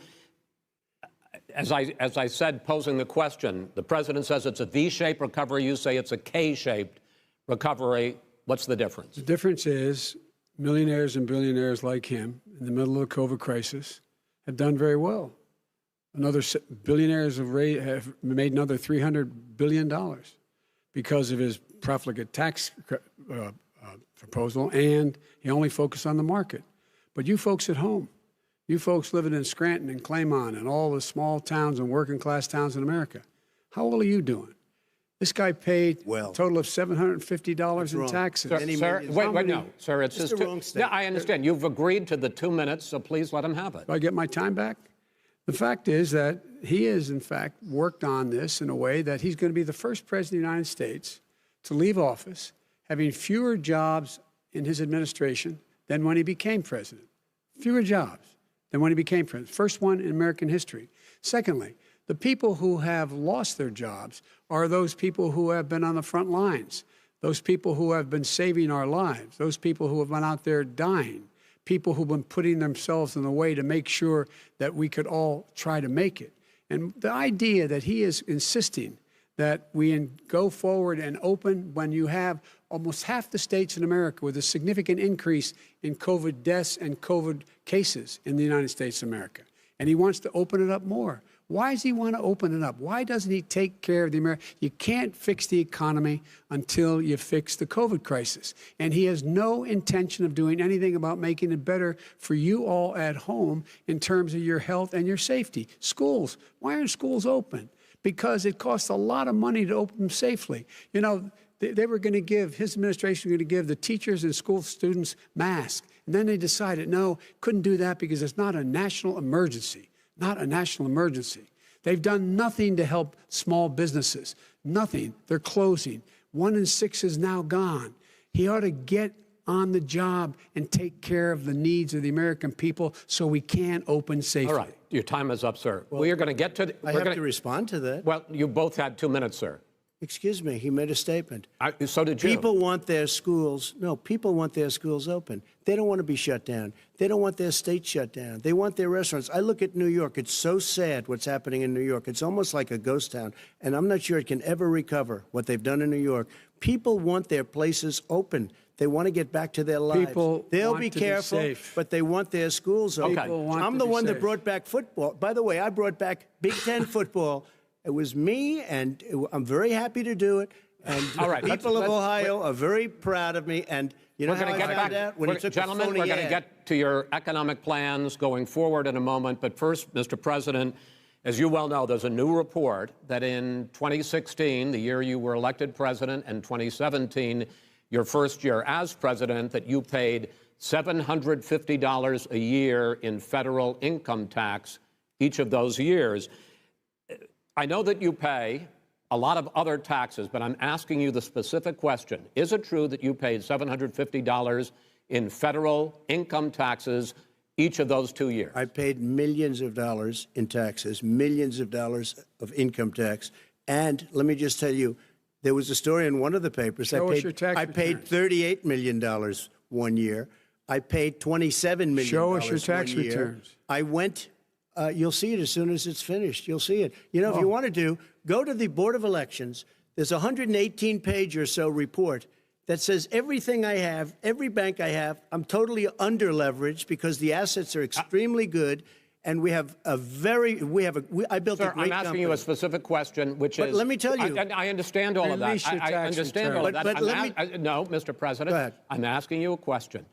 Speaker 1: As I said, posing the question, the president says it's a V-shaped recovery. You say it's a K-shaped recovery. What's the difference?
Speaker 3: The difference is millionaires and billionaires like him in the middle of the COVID crisis have done very well. Billionaires have made another $300 billion because of his profligate tax proposal, and he only focused on the market. But you folks at home, you folks living in Scranton and Claymont and all the small towns and working class towns in America, how well are you doing? This guy paid a total of $750 in taxes.
Speaker 1: Sir, wait, no, sir, it's just
Speaker 2: wrong statement.
Speaker 1: Yeah, I understand. You've agreed to the 2 minutes, so please let him have it.
Speaker 3: Do I get my time back? The fact is that he has, in fact, worked on this in a way that he's going to be the first president of the United States to leave office having fewer jobs in his administration than when he became president. Fewer jobs than when he became president. First one in American history. Secondly, the people who have lost their jobs are those people who have been on the front lines, those people who have been saving our lives, those people who have been out there dying, people who've been putting themselves in the way to make sure that we could all try to make it. And the idea that he is insisting that we go forward and open when you have almost half the states in America with a significant increase in COVID deaths and COVID cases in the United States of America. And he wants to open it up more. Why does he want to open it up? Why doesn't he take care of the American? You can't fix the economy until you fix the COVID crisis. And he has no intention of doing anything about making it better for you all at home in terms of your health and your safety. Schools. Why aren't schools open? Because it costs a lot of money to open them safely. You know, they were going to give, his administration was going to give the teachers and school students masks. And then they decided, no, couldn't do that because it's not a national emergency. Not a national emergency. They've done nothing to help small businesses. Nothing. They're closing. 1 in 6 is now gone. He ought to get on the job and take care of the needs of the American people so we can open safely.
Speaker 1: All right. Your time is up, sir. We are going to get to...
Speaker 2: I have to respond to that.
Speaker 1: Well, you both had 2 minutes, sir.
Speaker 2: Excuse me, he made a statement.
Speaker 1: So did you.
Speaker 2: People want their schools, people want their schools open. They don't want to be shut down. They don't want their state shut down. They want their restaurants. I look at New York. It's so sad what's happening in New York. It's almost like a ghost town, and I'm not sure it can ever recover what they've done in New York. People want their places open. They want to get back to their lives. They'll be careful, but they want their schools open. I'm the one that brought back football. By the way, I brought back Big Ten football. It was me, and I'm very happy to do it. And
Speaker 1: all right,
Speaker 2: people of Ohio are very proud of me. And you know how I found out? When he took a phony ad.
Speaker 1: Gentlemen, we're going to get to your economic plans going forward in a moment. But first, Mr. President, as you well know, there's a new report that in 2016, the year you were elected president, and 2017, your first year as president, that you paid $750 a year in federal income tax each of those years. I know that you pay a lot of other taxes, but I'm asking you the specific question. Is it true that you paid $750 in federal income taxes each of those 2 years?
Speaker 2: I paid millions of dollars in taxes, millions of dollars of income tax. And let me just tell you, there was a story in one of the papers.
Speaker 3: Show us your tax
Speaker 2: I paid $38 million 1 year. I paid $27 million.
Speaker 3: Show us your tax returns.
Speaker 2: I went... you'll see it as soon as it's finished. You'll see it. You know, if you want to go to the Board of Elections. There's a 118-page or so report that says everything I have, every bank I have, I'm totally under-leveraged because the assets are extremely good, and we have a very, I built a great company.
Speaker 1: I'm asking you a specific question, which is...
Speaker 2: But let me tell you...
Speaker 1: I understand all of that. I understand all of that. No, Mr. President,
Speaker 2: Go ahead.
Speaker 1: I'm asking you a question.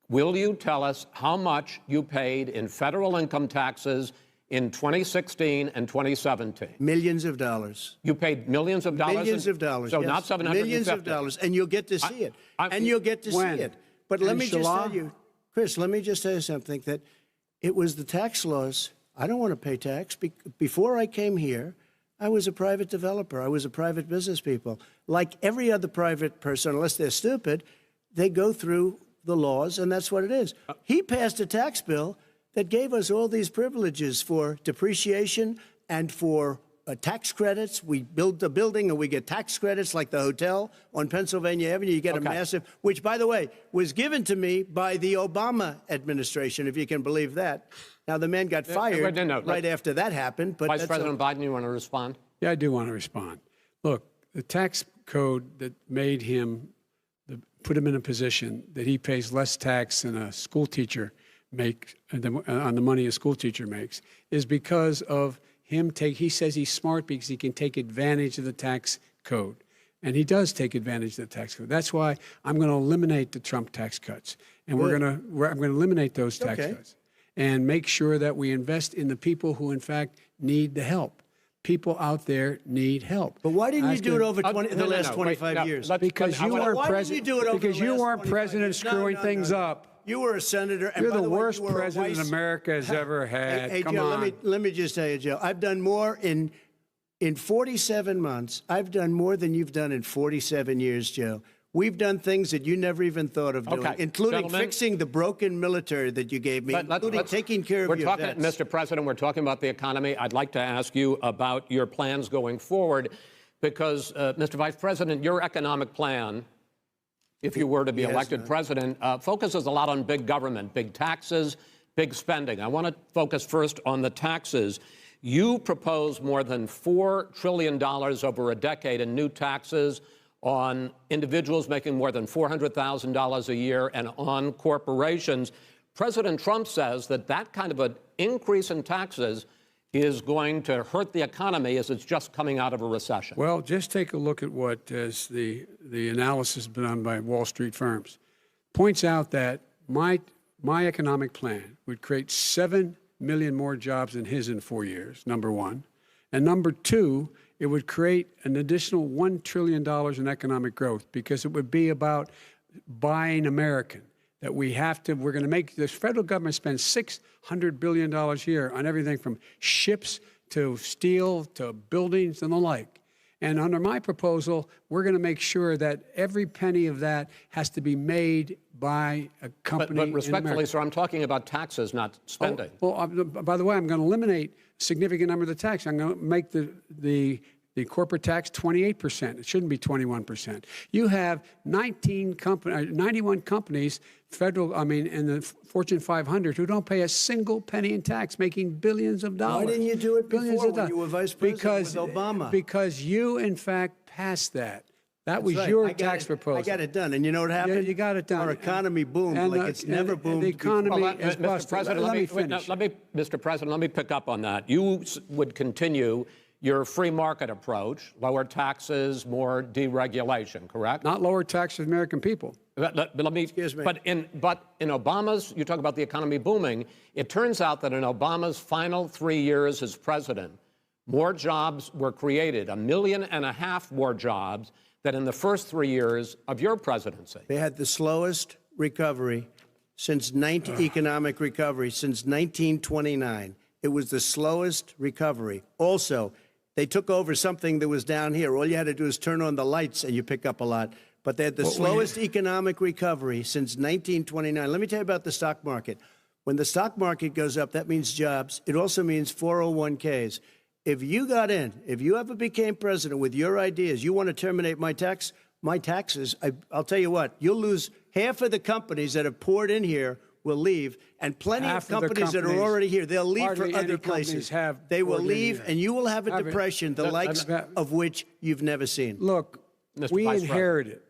Speaker 1: Will you tell us how much you paid in federal income taxes in 2016 and 2017?
Speaker 2: Millions of dollars.
Speaker 1: You paid millions of dollars?
Speaker 2: Millions of dollars,
Speaker 1: So
Speaker 2: yes.
Speaker 1: not $750?
Speaker 2: Millions of dollars, and you'll get to see it. And you'll get to see it. But let me just tell you, Chris, let me just tell you something, that it was the tax laws I don't want to pay tax. Before I came here, I was a private developer. I was a private business people. Like every other private person, unless they're stupid, they go through the laws, and that's what it is. He passed a tax bill that gave us all these privileges for depreciation and for tax credits. We build the building and we get tax credits, like the hotel on Pennsylvania Avenue. You get a massive, which, by the way, was given to me by the Obama administration, if you can believe that. Now, the man got fired right after that happened. But
Speaker 1: Vice President Biden, you want to respond?
Speaker 3: Yeah, I do want to respond. Look, the tax code that made him, put him in a position that he pays less tax than a school teacher makes, on the money a school teacher makes, is because of him he says he's smart because he can take advantage of the tax code. And he does take advantage of the tax code. That's why I'm going to eliminate the Trump tax cuts. And I'm going to eliminate those tax cuts and make sure that we invest in the people who, in fact, need the help. People out there need help.
Speaker 2: But why didn't you do it over the last 25 years?
Speaker 3: Because you weren't president. Because you weren't president screwing things up.
Speaker 2: You were a senator. And
Speaker 3: You're
Speaker 2: by
Speaker 3: the
Speaker 2: way,
Speaker 3: worst president America has ever had.
Speaker 2: Hey,
Speaker 3: Come
Speaker 2: Joe,
Speaker 3: on.
Speaker 2: let me just tell you, Joe, I've done more in 47 months. I've done more than you've done in 47 years, Joe. We've done things that you never even thought of doing, including fixing the broken military that you gave me, including taking care of your vets.
Speaker 1: Mr. President, we're talking about the economy. I'd like to ask you about your plans going forward because, Mr. Vice President, your economic plan, if you were to be elected president, focuses a lot on big government, big taxes, big spending. I want to focus first on the taxes. You propose more than $4 trillion over a decade in new taxes on individuals making more than $400,000 a year and on corporations. President Trump says that that kind of an increase in taxes is going to hurt the economy as it's just coming out of a recession.
Speaker 3: Well, just take a look at what the analysis done by Wall Street firms. Points out that my economic plan would create 7 million more jobs than his in 4 years, number one. And number two, it would create an additional $1 trillion in economic growth because it would be about buying American. That we're going to make this federal government spend $600 billion a year on everything from ships to steel to buildings and the like. And under my proposal, we're going to make sure that every penny of that has to be made by a company.
Speaker 1: But respectfully, sir, I'm talking about taxes, not spending.
Speaker 3: By the way, I'm going to eliminate a significant number of the tax. I'm going to make the corporate tax 28%. It shouldn't be 21%. You have 91 companies, in the Fortune 500, who don't pay a single penny in tax, making billions of dollars.
Speaker 2: Why didn't you do it before when you were vice president with Obama?
Speaker 3: Because you, in fact, passed that. That was your tax proposal.
Speaker 2: I got it done. And you know what happened?
Speaker 3: Yeah, you got it done.
Speaker 2: Our economy boomed like it's never boomed.
Speaker 3: The economy is
Speaker 1: Mr. President, Mr. President, let me pick up on that. You would continue your free market approach, lower taxes, more deregulation, correct?
Speaker 3: Not lower taxes for American people.
Speaker 1: But let me,
Speaker 2: Excuse me.
Speaker 1: But in Obama's, you talk about the economy booming, it turns out that in Obama's final 3 years as president, more jobs were created, 1.5 million more jobs than in the first 3 years of your presidency.
Speaker 2: They had the slowest recovery economic recovery since 1929. It was the slowest recovery. Also, they took over something that was down here. All you had to do is turn on the lights and you pick up a lot. But they had the slowest economic recovery since 1929. Let me tell you about the stock market. When the stock market goes up, that means jobs. It also means 401ks. If you got in, if you ever became president with your ideas, you want to terminate my taxes, I'll tell you what, you'll lose half of the companies that have poured in here will leave, and plenty of companies that are already here, they'll leave for other places. They will leave, and you will have a depression, the likes of which you've never seen.
Speaker 3: Look, we inherited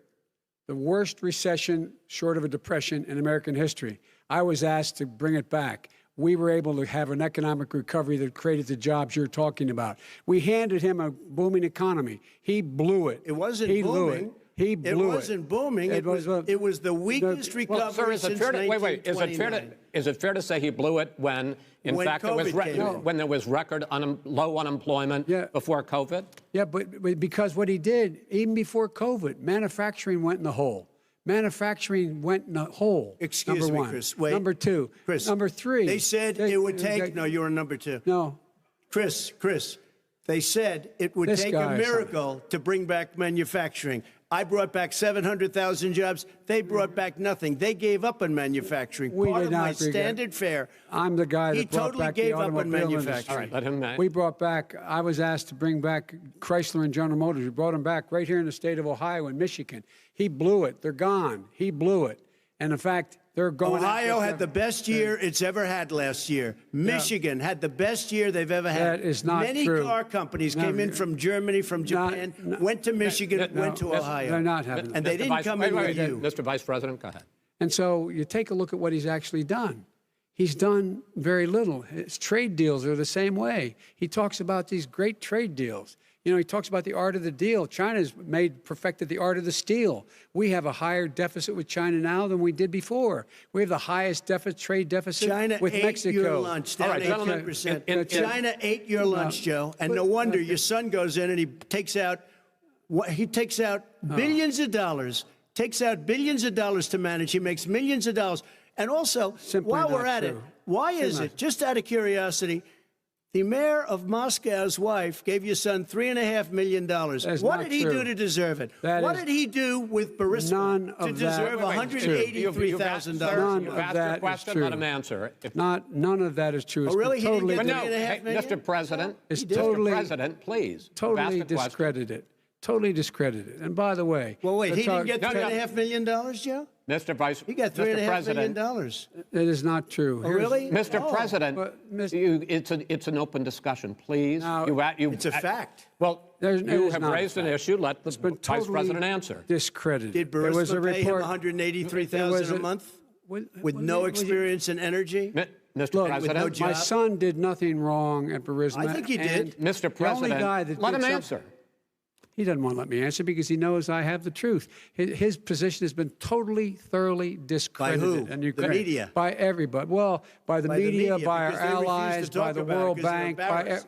Speaker 3: the worst recession short of a depression in American history. I was asked to bring it back. We were able to have an economic recovery that created the jobs you're talking about. We handed him a booming economy. He blew it.
Speaker 2: It wasn't
Speaker 3: booming.
Speaker 2: Blew it.
Speaker 3: He blew it.
Speaker 2: It wasn't booming. It was the weakest recovery since 1929.
Speaker 1: Is it fair to say he blew it when fact, there was record low unemployment before COVID?
Speaker 3: Yeah, but because what he did, even before COVID, manufacturing went in the hole. Manufacturing went in a hole.
Speaker 2: Excuse
Speaker 3: number
Speaker 2: me,
Speaker 3: one.
Speaker 2: Chris. Wait.
Speaker 3: Number two.
Speaker 2: Chris.
Speaker 3: Number three.
Speaker 2: They said it would take. No, you were number two.
Speaker 3: No.
Speaker 2: Chris. They said it would
Speaker 3: This
Speaker 2: take a
Speaker 3: guy is
Speaker 2: miracle to bring back manufacturing. I brought back 700,000 jobs. They brought back nothing. They gave up on manufacturing.
Speaker 3: We
Speaker 2: Part
Speaker 3: did
Speaker 2: of
Speaker 3: not
Speaker 2: my
Speaker 3: agree.
Speaker 2: standard fare.
Speaker 3: I'm the guy that
Speaker 2: He
Speaker 3: brought
Speaker 2: totally
Speaker 3: back
Speaker 2: gave
Speaker 3: the
Speaker 2: up on
Speaker 3: automobile
Speaker 2: manufacturing.
Speaker 3: industry.
Speaker 1: All right, let him.
Speaker 3: We brought back, I was asked to bring back Chrysler and General Motors. We brought them back right here in the state of Ohio and Michigan. He blew it. They're gone. He blew it. And in fact, they're going.
Speaker 2: Ohio had the best year it's ever had last year. Michigan had the best year they've ever had.
Speaker 3: That is not
Speaker 2: Many
Speaker 3: true.
Speaker 2: car companies
Speaker 3: No,
Speaker 2: came in from Germany, from Japan, went to Michigan, went to Ohio.
Speaker 3: They're not having
Speaker 2: And
Speaker 3: that.
Speaker 2: they didn't come in with you.
Speaker 1: Mr. Vice President, go ahead.
Speaker 3: And so you take a look at what he's actually done. He's done very little. His trade deals are the same way. He talks about these great trade deals. You know, he talks about the art of the deal. China's perfected the art of the steal. We have a higher deficit with China now than we did before. We have the highest trade deficit
Speaker 2: China
Speaker 3: with
Speaker 2: ate
Speaker 3: Mexico.
Speaker 2: your lunch, down
Speaker 1: All right, gentlemen,
Speaker 2: 18%. China ate your lunch, Joe. And no wonder your son goes in and he takes out billions of dollars, to manage. He makes millions of dollars. And also,
Speaker 3: Simply
Speaker 2: while we're
Speaker 3: not
Speaker 2: at it,
Speaker 3: true.
Speaker 2: why is it, just out of curiosity, the mayor of Moscow's wife gave your son $3.5 million. What did he do to deserve it? What did he do with Burisma to deserve $183,000?
Speaker 1: You've asked your question, let him answer.
Speaker 3: None of that is true.
Speaker 2: Oh, really? He didn't
Speaker 3: Totally,
Speaker 2: get
Speaker 1: No,
Speaker 2: $3.5 million?
Speaker 1: Mr. President,
Speaker 3: totally-
Speaker 1: Mr. President, please.
Speaker 3: totally
Speaker 1: ask the question.
Speaker 3: discredited. Totally discredited. And by the way,
Speaker 2: Well, wait, he didn't get
Speaker 1: No, no.
Speaker 2: $3.5 million, Joe?
Speaker 1: Mr. Vice,
Speaker 2: He got
Speaker 1: Mr.
Speaker 2: $3.5 million.
Speaker 1: President,
Speaker 3: it is not true.
Speaker 2: Oh, really?
Speaker 1: Mr.
Speaker 2: Oh.
Speaker 1: President,
Speaker 3: But,
Speaker 1: it's an open discussion, please.
Speaker 3: Now,
Speaker 2: It's a fact.
Speaker 1: Well,
Speaker 3: It
Speaker 1: you
Speaker 3: is
Speaker 1: have
Speaker 3: not a
Speaker 1: raised an
Speaker 3: fact.
Speaker 1: issue. Let the
Speaker 3: It's been
Speaker 1: Vice
Speaker 3: totally
Speaker 1: President answer.
Speaker 3: discredited.
Speaker 2: Did
Speaker 3: There was a
Speaker 2: Burisma pay him
Speaker 3: report.
Speaker 2: $183,000 a month with no experience in energy?
Speaker 1: Mr.
Speaker 3: Look,
Speaker 1: President,
Speaker 2: no job.
Speaker 3: My son did nothing wrong at Burisma.
Speaker 2: I think he did.
Speaker 3: and
Speaker 1: Mr.
Speaker 3: the only
Speaker 1: President,
Speaker 3: guy that
Speaker 1: let
Speaker 3: did
Speaker 1: him
Speaker 3: something-
Speaker 1: answer.
Speaker 3: He doesn't want to let me answer because he knows I have the truth. His position has been totally, thoroughly discredited.
Speaker 2: who?
Speaker 3: And
Speaker 2: The media?
Speaker 3: By everybody. Well, by the media, by our
Speaker 2: because they refuse to
Speaker 3: allies, by
Speaker 2: talk
Speaker 3: the
Speaker 2: about it
Speaker 3: World
Speaker 2: because they're
Speaker 3: Bank,
Speaker 2: embarrassed.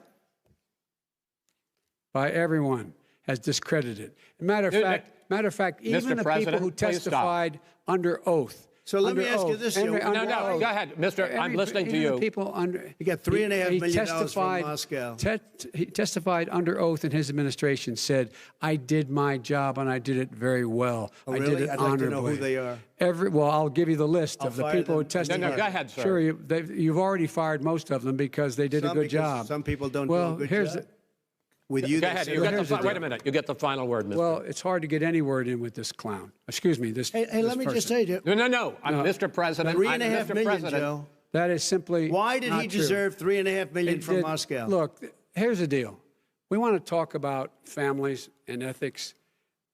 Speaker 3: by everyone has discredited. Matter of fact, even
Speaker 1: Mr.
Speaker 3: the people
Speaker 1: President,
Speaker 3: who
Speaker 1: please stop.
Speaker 3: testified under oath.
Speaker 2: So let me
Speaker 3: under
Speaker 2: ask you
Speaker 3: oath,
Speaker 2: this,
Speaker 3: under-
Speaker 2: Joe.
Speaker 3: under
Speaker 1: No,
Speaker 3: oath.
Speaker 1: go ahead, Mr. I'm listening to
Speaker 3: Even the
Speaker 1: you.
Speaker 3: people under,
Speaker 2: He got $3.5 million from
Speaker 3: testified-
Speaker 2: Moscow.
Speaker 3: He testified under oath in his administration, said, I did my job and I did it very well.
Speaker 2: Oh,
Speaker 3: I
Speaker 2: really?
Speaker 3: did it
Speaker 2: I'd like to know
Speaker 3: honorably.
Speaker 2: who they are.
Speaker 3: Well, I'll give you the list
Speaker 2: I'll
Speaker 3: of the
Speaker 2: fire
Speaker 3: people who
Speaker 2: them.
Speaker 3: testified.
Speaker 1: No, go ahead, sir.
Speaker 3: Sure, you've already fired most of them because they did a good
Speaker 2: Because
Speaker 3: job.
Speaker 2: some people don't
Speaker 3: well,
Speaker 2: do a good
Speaker 3: here's
Speaker 2: job. With you,
Speaker 1: Go
Speaker 2: they
Speaker 1: ahead.
Speaker 2: say-
Speaker 1: You get
Speaker 3: here's the
Speaker 1: wait
Speaker 3: deal.
Speaker 1: a minute. You get the final word, Mr.
Speaker 3: Well, it's hard to get any word in with this clown. Excuse me, this
Speaker 2: Hey,
Speaker 3: this
Speaker 2: let me just
Speaker 3: person.
Speaker 2: say, Joe,
Speaker 1: No. I'm Mr. President. I'm
Speaker 2: $3.5
Speaker 1: Mr.
Speaker 2: million,
Speaker 1: President.
Speaker 2: Joe.
Speaker 3: That is simply
Speaker 2: Why did
Speaker 3: not
Speaker 2: he
Speaker 3: true.
Speaker 2: deserve $3.5 million
Speaker 3: It
Speaker 2: from
Speaker 3: did-
Speaker 2: Moscow?
Speaker 3: Look, here's the deal. We want to talk about families and ethics.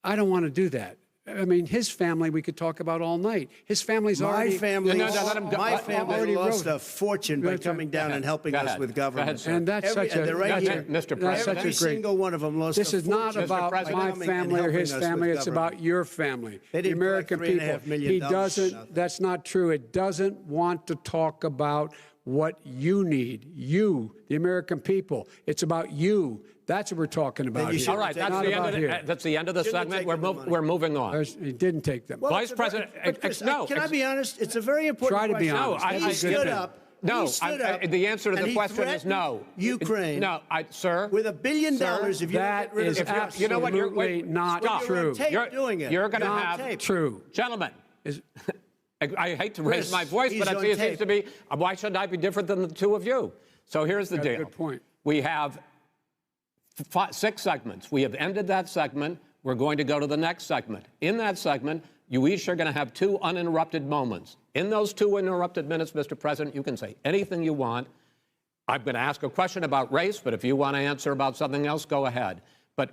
Speaker 3: I don't want to do that. I mean, his family we could talk about all night. His family's
Speaker 2: My
Speaker 3: already...
Speaker 2: family,
Speaker 1: No, let him go.
Speaker 2: my
Speaker 1: Let-
Speaker 2: family
Speaker 3: already
Speaker 2: lost
Speaker 3: wrote
Speaker 2: a fortune by
Speaker 3: That's
Speaker 2: coming
Speaker 3: right.
Speaker 2: down
Speaker 1: Go
Speaker 2: and
Speaker 1: ahead.
Speaker 2: helping
Speaker 1: Go
Speaker 2: us
Speaker 1: ahead.
Speaker 2: with
Speaker 1: Go ahead,
Speaker 2: government.
Speaker 1: sir.
Speaker 3: And that's such a...
Speaker 2: they're right
Speaker 1: That's
Speaker 2: here.
Speaker 1: it, Mr.
Speaker 3: That's
Speaker 1: President.
Speaker 3: such
Speaker 2: Every
Speaker 3: a great...
Speaker 2: single one of them lost
Speaker 3: This
Speaker 2: a
Speaker 3: is not
Speaker 2: fortune
Speaker 3: about
Speaker 1: President.
Speaker 3: my
Speaker 2: coming and
Speaker 3: family or
Speaker 2: helping
Speaker 3: his
Speaker 2: us with
Speaker 3: family. It's
Speaker 2: government.
Speaker 3: about your family,
Speaker 2: They
Speaker 3: the
Speaker 2: didn't
Speaker 3: American
Speaker 2: collect
Speaker 3: people.
Speaker 2: $3.5 million
Speaker 3: He
Speaker 2: for
Speaker 3: doesn't...
Speaker 2: nothing.
Speaker 3: That's not true. It doesn't want to talk about what you need. You, the American people. It's about you. That's what we're talking about
Speaker 2: you
Speaker 3: here.
Speaker 2: should
Speaker 1: All right, that's
Speaker 3: Not
Speaker 1: the, end
Speaker 3: about
Speaker 1: of
Speaker 3: here.
Speaker 1: the, that's the end of the
Speaker 2: Shouldn't have
Speaker 1: segment.
Speaker 2: taken the money.
Speaker 1: We're moving on.
Speaker 3: He didn't take them.
Speaker 2: Well,
Speaker 1: Vice
Speaker 2: it's a
Speaker 1: President,
Speaker 2: but Chris,
Speaker 1: no,
Speaker 2: can I be honest? It's a very important
Speaker 3: Try to be
Speaker 2: question.
Speaker 3: honest.
Speaker 1: No,
Speaker 2: He stood up.
Speaker 1: No,
Speaker 2: he stood up,
Speaker 1: the answer to
Speaker 2: and
Speaker 1: the
Speaker 2: he
Speaker 1: question is
Speaker 2: threatened
Speaker 1: no.
Speaker 2: Ukraine.
Speaker 1: No, sir.
Speaker 2: With $1 billion,
Speaker 1: Sir,
Speaker 2: if you don't
Speaker 3: that
Speaker 2: get rid of
Speaker 3: is
Speaker 2: the force.
Speaker 1: You know what? You're
Speaker 3: absolutely
Speaker 1: wait,
Speaker 3: not
Speaker 1: stop.
Speaker 2: You're on
Speaker 3: true.
Speaker 2: tape
Speaker 1: You're
Speaker 2: doing it.
Speaker 1: You're going to
Speaker 2: You're on
Speaker 1: have
Speaker 2: tape.
Speaker 3: True.
Speaker 1: Gentlemen.
Speaker 3: Is-
Speaker 1: I hate to raise
Speaker 2: Chris,
Speaker 1: my voice, but
Speaker 2: he's on
Speaker 1: it seems
Speaker 2: tape.
Speaker 1: to be, why should I be different than the two of you? So here's the
Speaker 3: Got a
Speaker 1: deal.
Speaker 3: good point.
Speaker 1: We have 6 segments. We have ended that segment. We're going to go to the next segment. In that segment, you each are going to have 2 uninterrupted moments. In those 2 uninterrupted minutes, Mr. President, you can say anything you want. I'm going to ask a question about race, but if you want to answer about something else, go ahead. But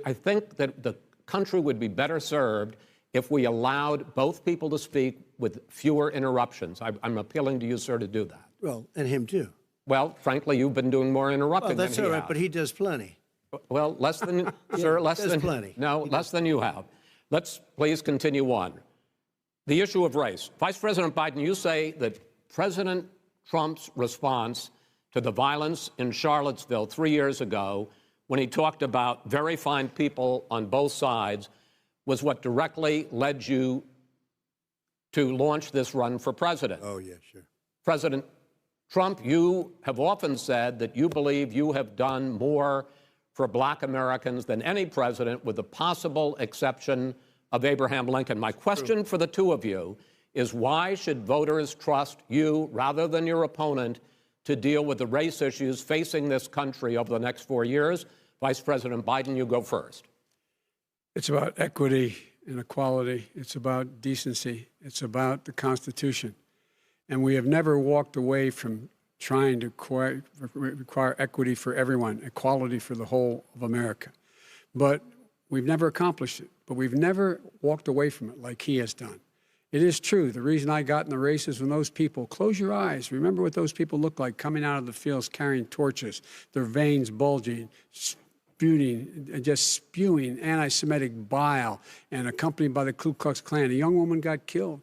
Speaker 1: I think that the country would be better served if we allowed both people to speak with fewer interruptions. I'm appealing to you, sir, to do that.
Speaker 2: Well, and him too.
Speaker 1: Well, frankly, you've been doing more interrupting
Speaker 2: Well, that's
Speaker 1: than
Speaker 2: all
Speaker 1: he
Speaker 2: right,
Speaker 1: has.
Speaker 2: but he does plenty.
Speaker 1: Well, less than, sir, less
Speaker 2: there's
Speaker 1: than,
Speaker 2: plenty.
Speaker 1: no, less than you have. Let's please continue on. The issue of race. Vice President Biden, you say that President Trump's response to the violence in Charlottesville 3 years ago, when he talked about very fine people on both sides, was what directly led you to launch this run for president.
Speaker 2: Oh, yeah, sure.
Speaker 1: President Trump, you have often said that you believe you have done more for Black Americans than any president, with the possible exception of Abraham Lincoln. My question for the two of you is, why should voters trust you rather than your opponent to deal with the race issues facing this country over the next 4 years? Vice President Biden, you go first.
Speaker 3: It's about equity and equality. It's about decency. It's about the Constitution. And we have never walked away from trying to require equity for everyone, equality for the whole of America. But we've never accomplished it. But we've never walked away from it like he has done. It is true. The reason I got in the race is when those people, close your eyes, remember what those people look like coming out of the fields carrying torches, their veins bulging, just spewing anti-Semitic bile, and accompanied by the Ku Klux Klan. A young woman got killed.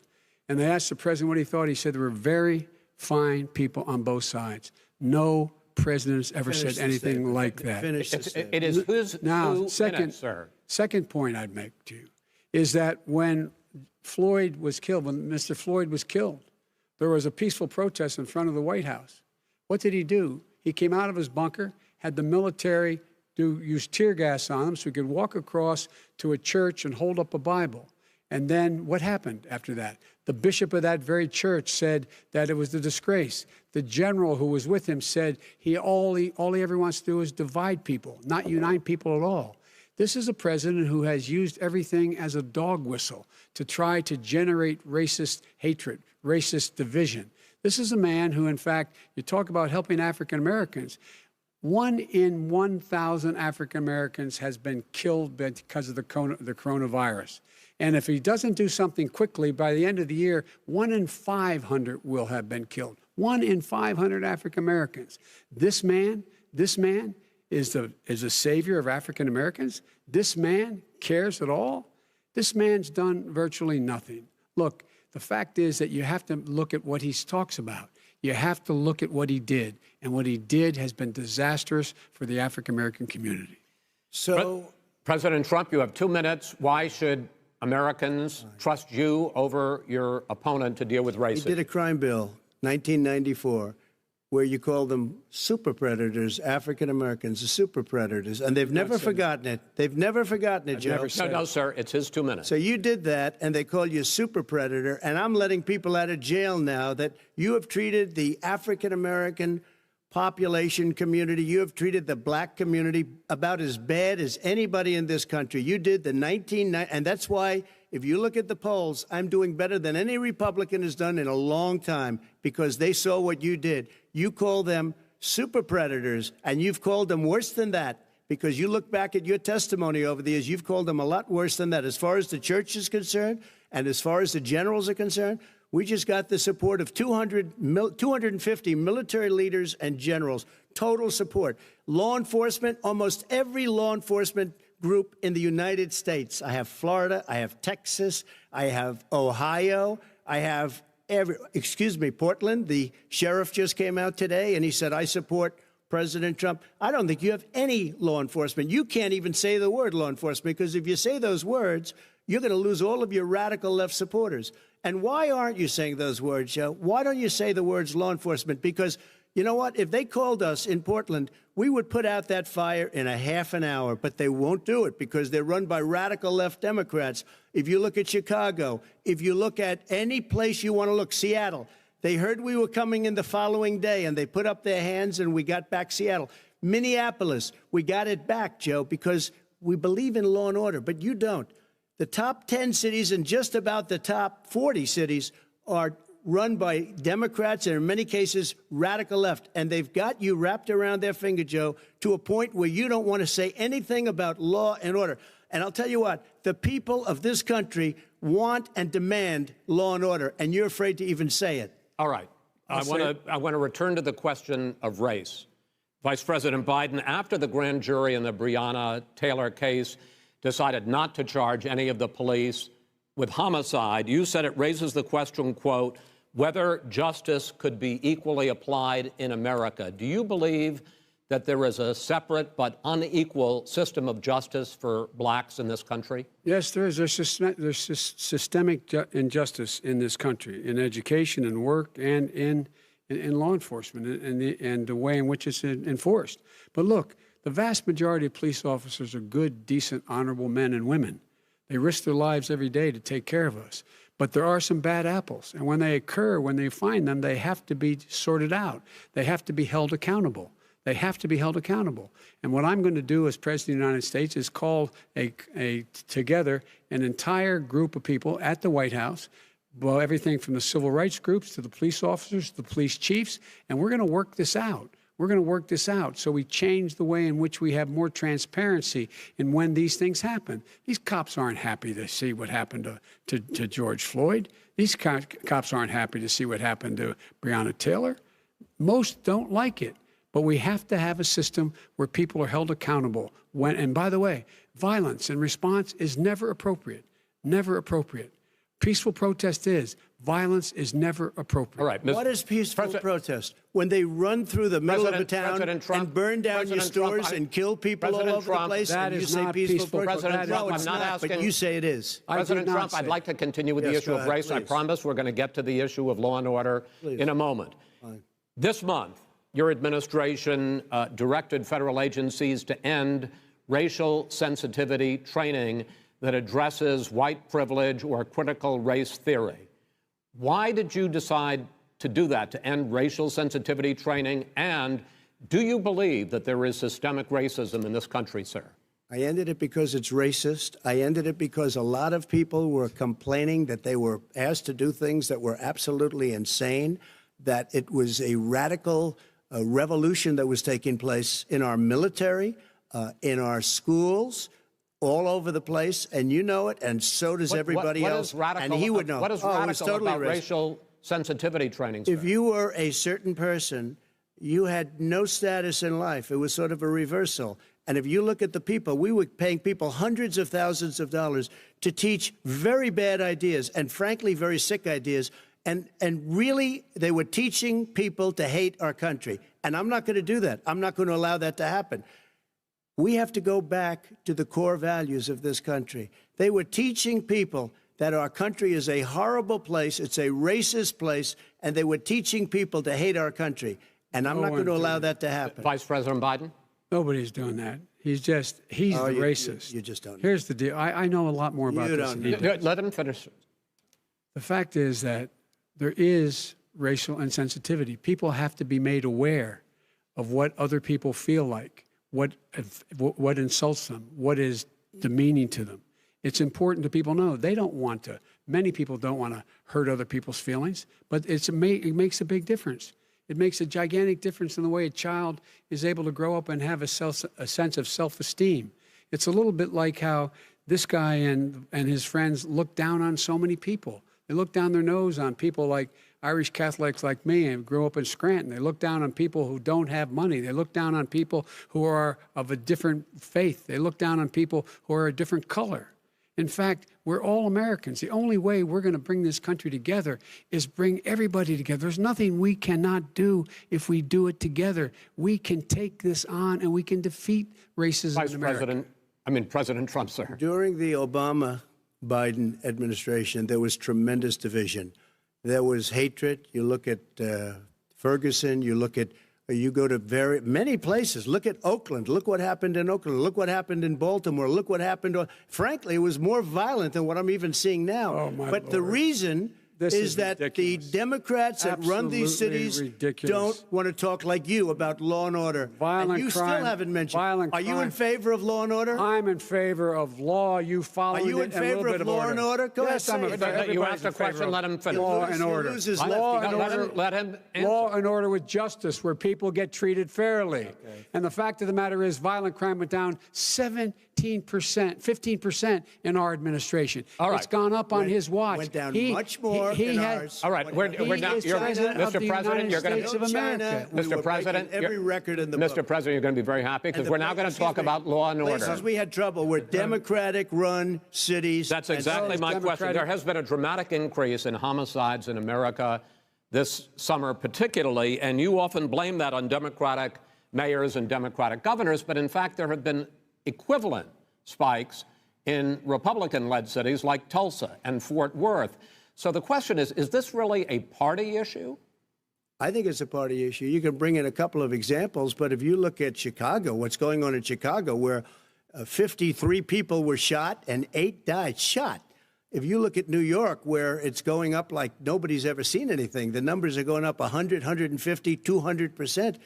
Speaker 3: And they asked the president what he thought. He said there were very fine people on both sides. No president has ever said anything like that.
Speaker 1: It is who's
Speaker 3: now,
Speaker 1: who
Speaker 3: second point I'd make to you is that when Floyd was killed, when Mr. Floyd was killed, there was a peaceful protest in front of the White House. What did he do? He came out of his bunker, had the military use tear gas on him so he could walk across to a church and hold up a Bible. And then what happened after that? The bishop of that very church said that it was a disgrace. The general who was with him said all he ever wants to do is divide people, not unite people at all. This is a president who has used everything as a dog whistle to try to generate racist hatred, racist division. This is a man who, in fact, you talk about helping African Americans. 1 in 1,000 African Americans has been killed because of the coronavirus. And if he doesn't do something quickly, by the end of the year, 1 in 500 will have been killed. 1 in 500 African Americans. This man is a savior of African Americans. This man cares at all. This man's done virtually nothing. Look, the fact is that you have to look at what he talks about. You have to look at what he did. And what he did has been disastrous for the African American community.
Speaker 2: So,
Speaker 1: President Trump, you have 2 minutes. Why should Americans trust you over your opponent to deal with racism?
Speaker 2: he did a crime bill, 1994, where you call them super predators, African Americans, the super predators, and they've never forgotten it. They've never forgotten it, Joe.
Speaker 1: No, sir, it's his 2 minutes.
Speaker 2: So you did that, and they call you a super predator, and I'm letting people out of jail now that you have treated the African American population community, you have treated the Black community about as bad as anybody in this country. You did the and that's why, if you look at the polls, I'm doing better than any Republican has done in a long time, because they saw what you did. You call them super predators, and you've called them worse than that, because you look back at your testimony over the years, you've called them a lot worse than that. As far as the church is concerned, and as far as the generals are concerned, we just got the support of 250 military leaders and generals, total support. Law enforcement, almost every law enforcement group in the United States. I have Florida, I have Texas, I have Ohio, I have Portland. The sheriff just came out today and he said, I support President Trump. I don't think you have any law enforcement. You can't even say the word law enforcement, because if you say those words, you're going to lose all of your radical left supporters. And why aren't you saying those words, Joe? Why don't you say the words law enforcement? Because you know what? If they called us in Portland, we would put out that fire in a half an hour, but they won't do it because they're run by radical left Democrats. If you look at Chicago, if you look at any place you want to look, Seattle, they heard we were coming in the following day and they put up their hands and we got back Seattle. Minneapolis, we got it back, Joe, because we believe in law and order, but you don't. The top 10 cities and just about the top 40 cities are run by Democrats and in many cases radical left. And they've got you wrapped around their finger, Joe, to a point where you don't want to say anything about law and order. And I'll tell you what, the people of this country want and demand law and order, and you're afraid to even say it.
Speaker 1: All right. I want to return to the question of race. Vice President Biden, after the grand jury in the Breonna Taylor case decided not to charge any of the police with homicide, you said it raises the question, quote, whether justice could be equally applied in America. Do you believe that there is a separate but unequal system of justice for blacks in this country?
Speaker 3: Yes, there is. There's systemic injustice in this country, in education and work and in law enforcement and the way in which it's enforced. But look, the vast majority of police officers are good, decent, honorable men and women. They risk their lives every day to take care of us. But there are some bad apples. And when they occur, when they find them, they have to be sorted out. They have to be held accountable. They have to be held accountable. And what I'm going to do as President of the United States is call together an entire group of people at the White House, well, everything from the civil rights groups to the police officers, to the police chiefs, and we're going to work this out. We're going to work this out so we change the way in which we have more transparency in when these things happen. These cops aren't happy to see what happened to George Floyd. These cops aren't happy to see what happened to Breonna Taylor. Most don't like it. But we have to have a system where people are held accountable. And by the way, violence in response is never appropriate. Never appropriate. Peaceful protest is. Violence is never appropriate.
Speaker 1: All right.
Speaker 2: What is peaceful protest? When they run through the middle of a town and burn down your stores and kill people all over the place,
Speaker 3: that
Speaker 2: and you
Speaker 3: is
Speaker 2: say
Speaker 3: not
Speaker 2: peaceful protest?
Speaker 1: President Trump,
Speaker 2: No, it's
Speaker 1: I'm not
Speaker 2: not,
Speaker 1: asking.
Speaker 2: but you say it is.
Speaker 1: President Trump, I'd like to continue with the issue of race. I promise we're going to get to the issue of law and order in a moment. This month, your administration directed federal agencies to end racial sensitivity training that addresses white privilege or critical race theory. Why did you decide to do that, to end racial sensitivity training? And do you believe that there is systemic racism in this country, sir?
Speaker 2: I ended it because it's racist. I ended it because a lot of people were complaining that they were asked to do things that were absolutely insane, that it was a radical revolution that was taking place in our military, in our schools, all over the place, and you know it, and so does everybody else. And he would know.
Speaker 1: What is radical about racial sensitivity training, sir?
Speaker 2: If you were a certain person, you had no status in life. It was sort of a reversal. And if you look at the people, we were paying people hundreds of thousands of dollars to teach very bad ideas and, frankly, very sick ideas. And really, they were teaching people to hate our country. And I'm not going to do that. I'm not going to allow that to happen. We have to go back to the core values of this country. They were teaching people that our country is a horrible place, it's a racist place, and they were teaching people to hate our country. And I'm not going to allow that to happen.
Speaker 1: Vice President Biden?
Speaker 3: Nobody's doing that. He's the racist.
Speaker 2: You just don't know.
Speaker 3: Here's the deal. I know a lot more about this than he does.
Speaker 1: Let him finish.
Speaker 3: The fact is that there is racial insensitivity. People have to be made aware of what other people feel like, what insults them, what is demeaning to them. It's important that people know they don't want to. Many people don't want to hurt other people's feelings, but it makes a big difference. It makes a gigantic difference in the way a child is able to grow up and have a sense of self-esteem. It's a little bit like how this guy and his friends look down on so many people. They look down their nose on people like Irish Catholics like me and grew up in Scranton. They look down on people who don't have money. They look down on people who are of a different faith. They look down on people who are a different color. In fact, we're all Americans. The only way we're going to bring this country together is bring everybody together. There's nothing we cannot do if we do it together. We can take this on and we can defeat racism in America.
Speaker 1: President Trump, sir.
Speaker 2: During the Obama-Biden administration, there was tremendous division. There was hatred. You look at Ferguson. You go to many places. Look at Oakland. Look what happened in Oakland. Look what happened in Baltimore. Look what happened. Frankly, it was more violent than what I'm even seeing now.
Speaker 3: Oh, my
Speaker 2: but
Speaker 3: Lord.
Speaker 2: The reason is that
Speaker 3: ridiculous.
Speaker 2: the Democrats that run these cities don't want to talk like you about law and order.
Speaker 3: Violent
Speaker 2: and you
Speaker 3: crime,
Speaker 2: still haven't mentioned.
Speaker 3: violent
Speaker 2: Are you
Speaker 3: crime.
Speaker 2: in favor of law and order?
Speaker 3: I'm in favor of law. You follow it.
Speaker 2: Are you in favor of law and order? Go
Speaker 3: yes,
Speaker 2: ahead.
Speaker 3: I'm in favor.
Speaker 1: You asked a question, let him finish.
Speaker 3: Law and order.
Speaker 2: Law and
Speaker 3: order.
Speaker 1: Let him answer.
Speaker 3: Law and order with justice, where people get treated fairly. Okay. And the fact of the matter is, violent crime went down 15% in our administration.
Speaker 1: All right.
Speaker 3: It's gone up on his watch.
Speaker 2: Went down much more in ours.
Speaker 1: All right, we're now. Mr. President, you're going to
Speaker 2: Mr. President, every record in the book.
Speaker 1: Mr. President, you're going to be very happy because we're now going to talk about law and order.
Speaker 2: Places we had trouble were Democratic-run cities.
Speaker 1: That's exactly my question. There has been a dramatic increase in homicides in America this summer, particularly, and you often blame that on Democratic mayors and Democratic governors, but in fact, there have been equivalent spikes in Republican-led cities like Tulsa and Fort Worth. So the question is this really a party issue?
Speaker 2: I think it's a party issue. You can bring in a couple of examples, but if you look at Chicago, what's going on in Chicago, where 53 people were shot and 8 died, shot. If you look at New York, where it's going up like nobody's ever seen anything, the numbers are going up 100, 150, 200%.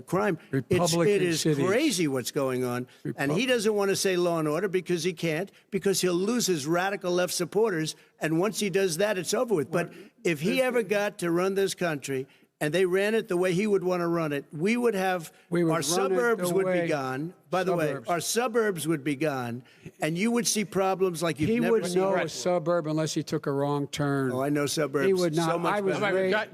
Speaker 2: Crime. It is crazy what's going on. And he doesn't want to say law and order because he can't, because he'll lose his radical left supporters. And once he does that, it's over with. But if he ever got to run this country and they ran it the way he would want to run it, we would have our suburbs would be gone. By the way, our suburbs would be gone, and you would see problems like you've never seen.
Speaker 3: He wouldn't know a suburb unless he took a wrong turn.
Speaker 2: Oh, I know suburbs.
Speaker 3: He would not.
Speaker 2: So much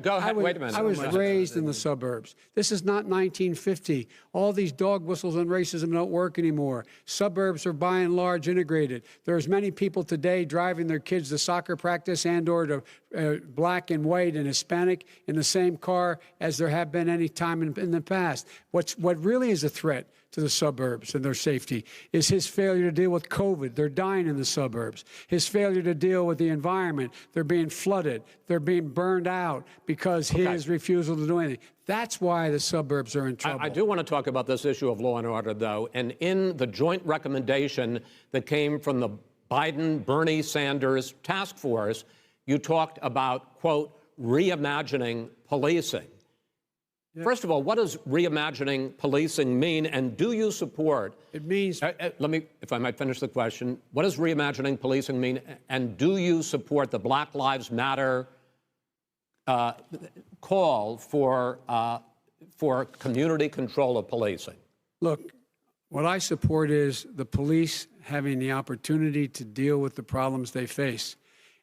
Speaker 1: Go ahead. Wait a minute.
Speaker 3: I was raised in the suburbs. This is not 1950. All these dog whistles and racism don't work anymore. Suburbs are by and large integrated. There's many people today driving their kids to soccer practice and or to black and white and Hispanic in the same car as there have been any time in the past. What really is a threat to the suburbs and their safety is his failure to deal with COVID. They're dying in the suburbs. His failure to deal with the environment. They're being flooded. They're being burned out because his refusal to do anything. That's why the suburbs are in trouble.
Speaker 1: I do want to talk about this issue of law and order, though. And in the joint recommendation that came from the Biden-Bernie Sanders task force, you talked about, quote, reimagining policing. First of all, what does reimagining policing mean, and do you support?
Speaker 3: It means.
Speaker 1: Let me, if I might finish the question. What does reimagining policing mean, and do you support the Black Lives Matter call for community control of policing?
Speaker 3: Look, what I support is the police having the opportunity to deal with the problems they face.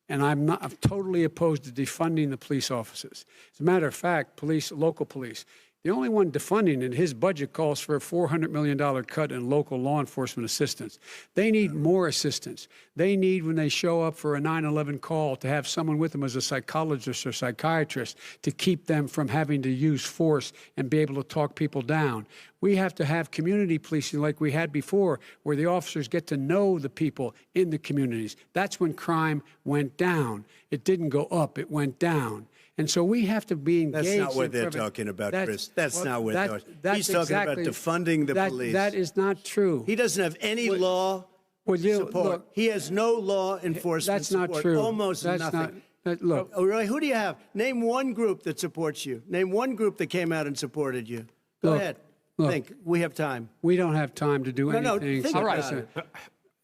Speaker 3: And I'm totally opposed to defunding the police officers. As a matter of fact, local police, the only one defunding it, his budget calls for a $400 million cut in local law enforcement assistance. They need more assistance. They need, when they show up for a 9/11 call, to have someone with them as a psychologist or psychiatrist to keep them from having to use force and be able to talk people down. We have to have community policing like we had before, where the officers get to know the people in the communities. That's when crime went down. It didn't go up, it went down. And so we have to be engaged.
Speaker 2: That's not what they're talking about, Chris. That's not what they're talking about. He's talking about defunding the police.
Speaker 3: That is not true.
Speaker 2: He doesn't have any law support. Look, he has no law enforcement
Speaker 3: that's not
Speaker 2: support.
Speaker 3: true.
Speaker 2: Almost nothing.
Speaker 3: Look.
Speaker 2: Oh, really? Who do you have? Name one group that supports you. Name one group that came out and supported you. Go ahead.
Speaker 3: Look,
Speaker 2: think. We have time.
Speaker 3: We don't have time to do anything.
Speaker 2: No, think about it.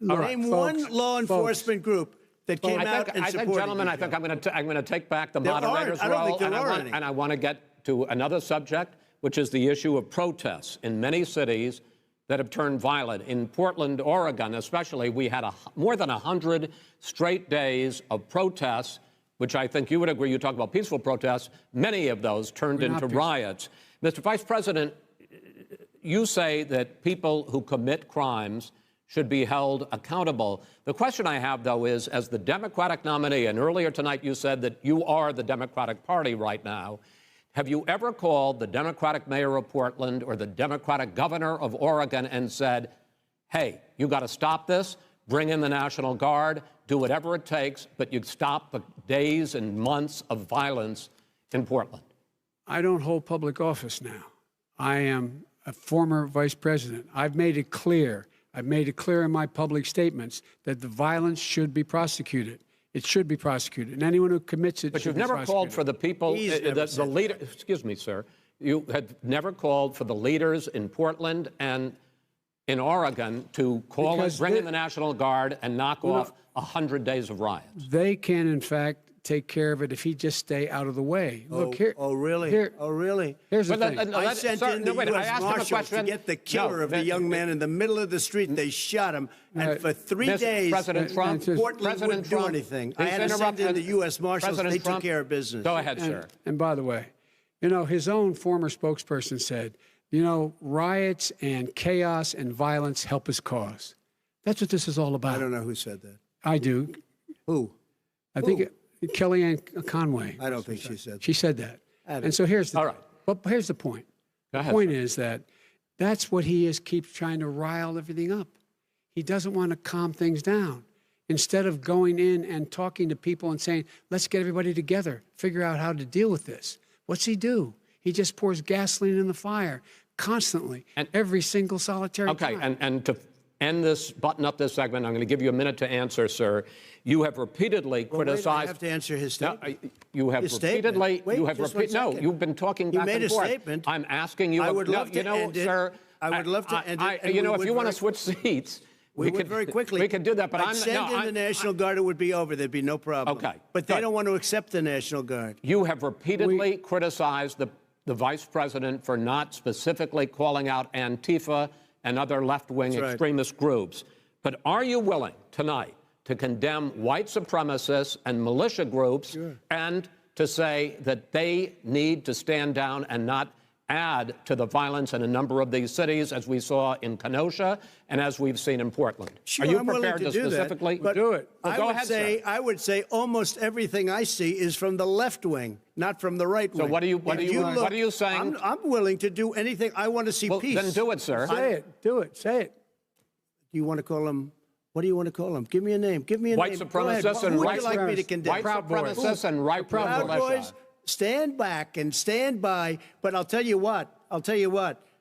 Speaker 2: Name one law enforcement group that came out and supported
Speaker 1: gentlemen,
Speaker 2: you.
Speaker 1: I think I'm going to take back the moderator's role, and I want to get to another subject, which is the issue of protests in many cities that have turned violent. In Portland, Oregon, especially, we had more than 100 straight days of protests, which I think you would agree. You talk about peaceful protests. Many of those turned into riots. Mr. Vice President, you say that people who commit crimes should be held accountable. The question I have, though, is, as the Democratic nominee, and earlier tonight you said that you are the Democratic Party right now, have you ever called the Democratic mayor of Portland or the Democratic governor of Oregon and said, hey, you got to stop this, bring in the National Guard, do whatever it takes, but you stop the days and months of violence in Portland?
Speaker 3: I don't hold public office now. I am a former vice president. I've made it clear in my public statements that the violence should be prosecuted. It should be prosecuted, and anyone who commits it.
Speaker 1: But you've never called for the people, the leader. Excuse me, sir. You had never called for the leaders in Portland and in Oregon to bring in the National Guard and knock off 100 days of riots.
Speaker 3: They can, in fact, take care of it if he just stay out of the way. Look here.
Speaker 2: Oh, really?
Speaker 3: Really? Here's the thing.
Speaker 2: I sent in the U.S. Marshals to get the killer of the young man in the middle of the street, and they shot him. And for 3 days,
Speaker 1: President Trump,
Speaker 2: Portland wouldn't do anything. I had to send in the U.S. Marshals. They took care of business.
Speaker 1: Go ahead, sir.
Speaker 3: And by the way, his own former spokesperson said, riots and chaos and violence help his cause. That's what this is all about.
Speaker 2: I don't know who said that.
Speaker 3: I do.
Speaker 2: Who?
Speaker 3: I think Kellyanne Conway.
Speaker 2: I don't think she said that.
Speaker 3: She said that. And so here's the point.
Speaker 1: Go ahead.
Speaker 3: The point is that That's what he is, keeps trying to rile everything up. He doesn't want to calm things down. Instead of going in and talking to people and saying, let's get everybody together, figure out how to deal with this. What's he do? He just pours gasoline in the fire constantly, and every single solitary time.
Speaker 1: And to end this, button up this segment, I'm going to give you a minute to answer, sir. You have repeatedly criticized.
Speaker 2: Wait, I have to answer his statement.
Speaker 1: No, you have
Speaker 2: his
Speaker 1: repeatedly.
Speaker 2: Statement. Wait,
Speaker 1: you have
Speaker 2: just 1 second.
Speaker 1: No, you've been talking back
Speaker 2: made
Speaker 1: and
Speaker 2: a
Speaker 1: forth.
Speaker 2: Statement.
Speaker 1: I'm asking you.
Speaker 2: I would love to end it.
Speaker 1: Sir.
Speaker 2: I would love to end it. And
Speaker 1: you know, if you want to switch seats.
Speaker 2: We could very quickly.
Speaker 1: We could do that, but
Speaker 2: I'd send in the National Guard, it would be over. There'd be no problem.
Speaker 1: Okay.
Speaker 2: But they don't want to accept the National Guard.
Speaker 1: You have repeatedly criticized the vice president for not specifically calling out Antifa and other left-wing extremist groups. But are you willing tonight to condemn white supremacists and militia groups and to say that they need to stand down and not add to the violence in a number of these cities, as we saw in Kenosha and as we've seen in Portland?
Speaker 2: Sure,
Speaker 1: are you
Speaker 2: I'm
Speaker 1: prepared
Speaker 2: willing to do
Speaker 1: specifically
Speaker 2: that, but
Speaker 3: do it?
Speaker 1: Well, go ahead, sir.
Speaker 2: I would say almost everything I see is from the left wing, not from the right wing.
Speaker 1: So what are you saying?
Speaker 2: I'm willing to do anything. I want to see peace.
Speaker 1: Then do it, sir.
Speaker 3: Say it. Do it. Say it.
Speaker 2: You want to call him? What do you want to call him? Give me a name. Give me a
Speaker 1: white
Speaker 2: name.
Speaker 1: Supremacists and
Speaker 2: Who would
Speaker 1: white
Speaker 2: you like me to condemn?
Speaker 1: White supremacists and right
Speaker 2: Proud Boys, stand back and stand by. But I'll tell you what.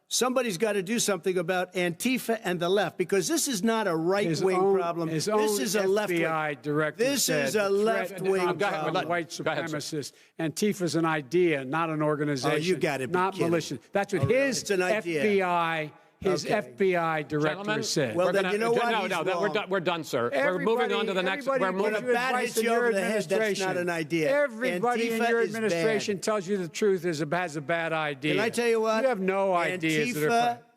Speaker 2: Somebody's got to do something about Antifa and the left, because this is not a right-wing problem. This is a left-wing.
Speaker 3: FBI director
Speaker 2: This is a left-wing problem.
Speaker 3: White supremacists. Antifa's an idea, not an organization.
Speaker 2: Oh, you got to be
Speaker 3: not
Speaker 2: kidding.
Speaker 3: militia. That's what his FBI. His FBI director said.
Speaker 2: Well, then you know what?
Speaker 1: No, we're done, sir. We're moving on to the next. We're moving.
Speaker 2: When a bat hits you over the head, that's not an idea.
Speaker 3: Everybody in your administration tells you the truth has a bad idea.
Speaker 2: Can I tell you what?
Speaker 3: You have no ideas.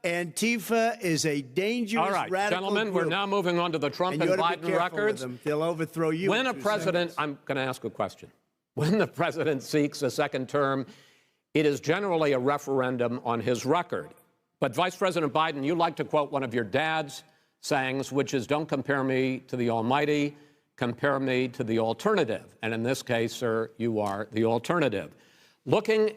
Speaker 2: Antifa is a dangerous,
Speaker 1: all right,
Speaker 2: radical
Speaker 1: gentlemen,
Speaker 2: group.
Speaker 1: We're now moving on to the Trump and Biden records.
Speaker 2: They'll overthrow you.
Speaker 1: When a president, I'm going to ask a question. When the president seeks a second term, it is generally a referendum on his record. But Vice President Biden, you like to quote one of your dad's sayings, which is, don't compare me to the almighty, compare me to the alternative. And in this case, sir, you are the alternative. Looking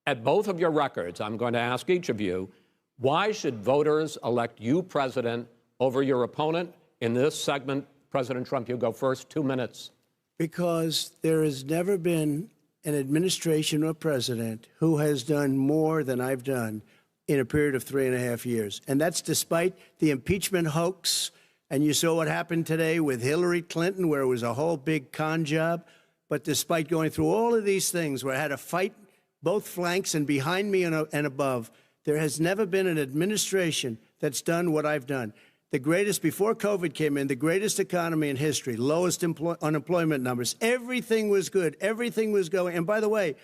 Speaker 1: at both of your records, I'm going to ask each of you, why should voters elect you president over your opponent? In this segment, President Trump, you go first, 2 minutes.
Speaker 2: Because there has never been an administration or president who has done more than I've done in a period of 3.5 years. And that's despite the impeachment hoax. And you saw what happened today with Hillary Clinton, where it was a whole big con job. But despite going through all of these things, where I had to fight both flanks and behind me and above, there has never been an administration that's done what I've done. The greatest, before COVID came in, the greatest economy in history, lowest unemployment numbers. Everything was good. Everything was going. And by the way,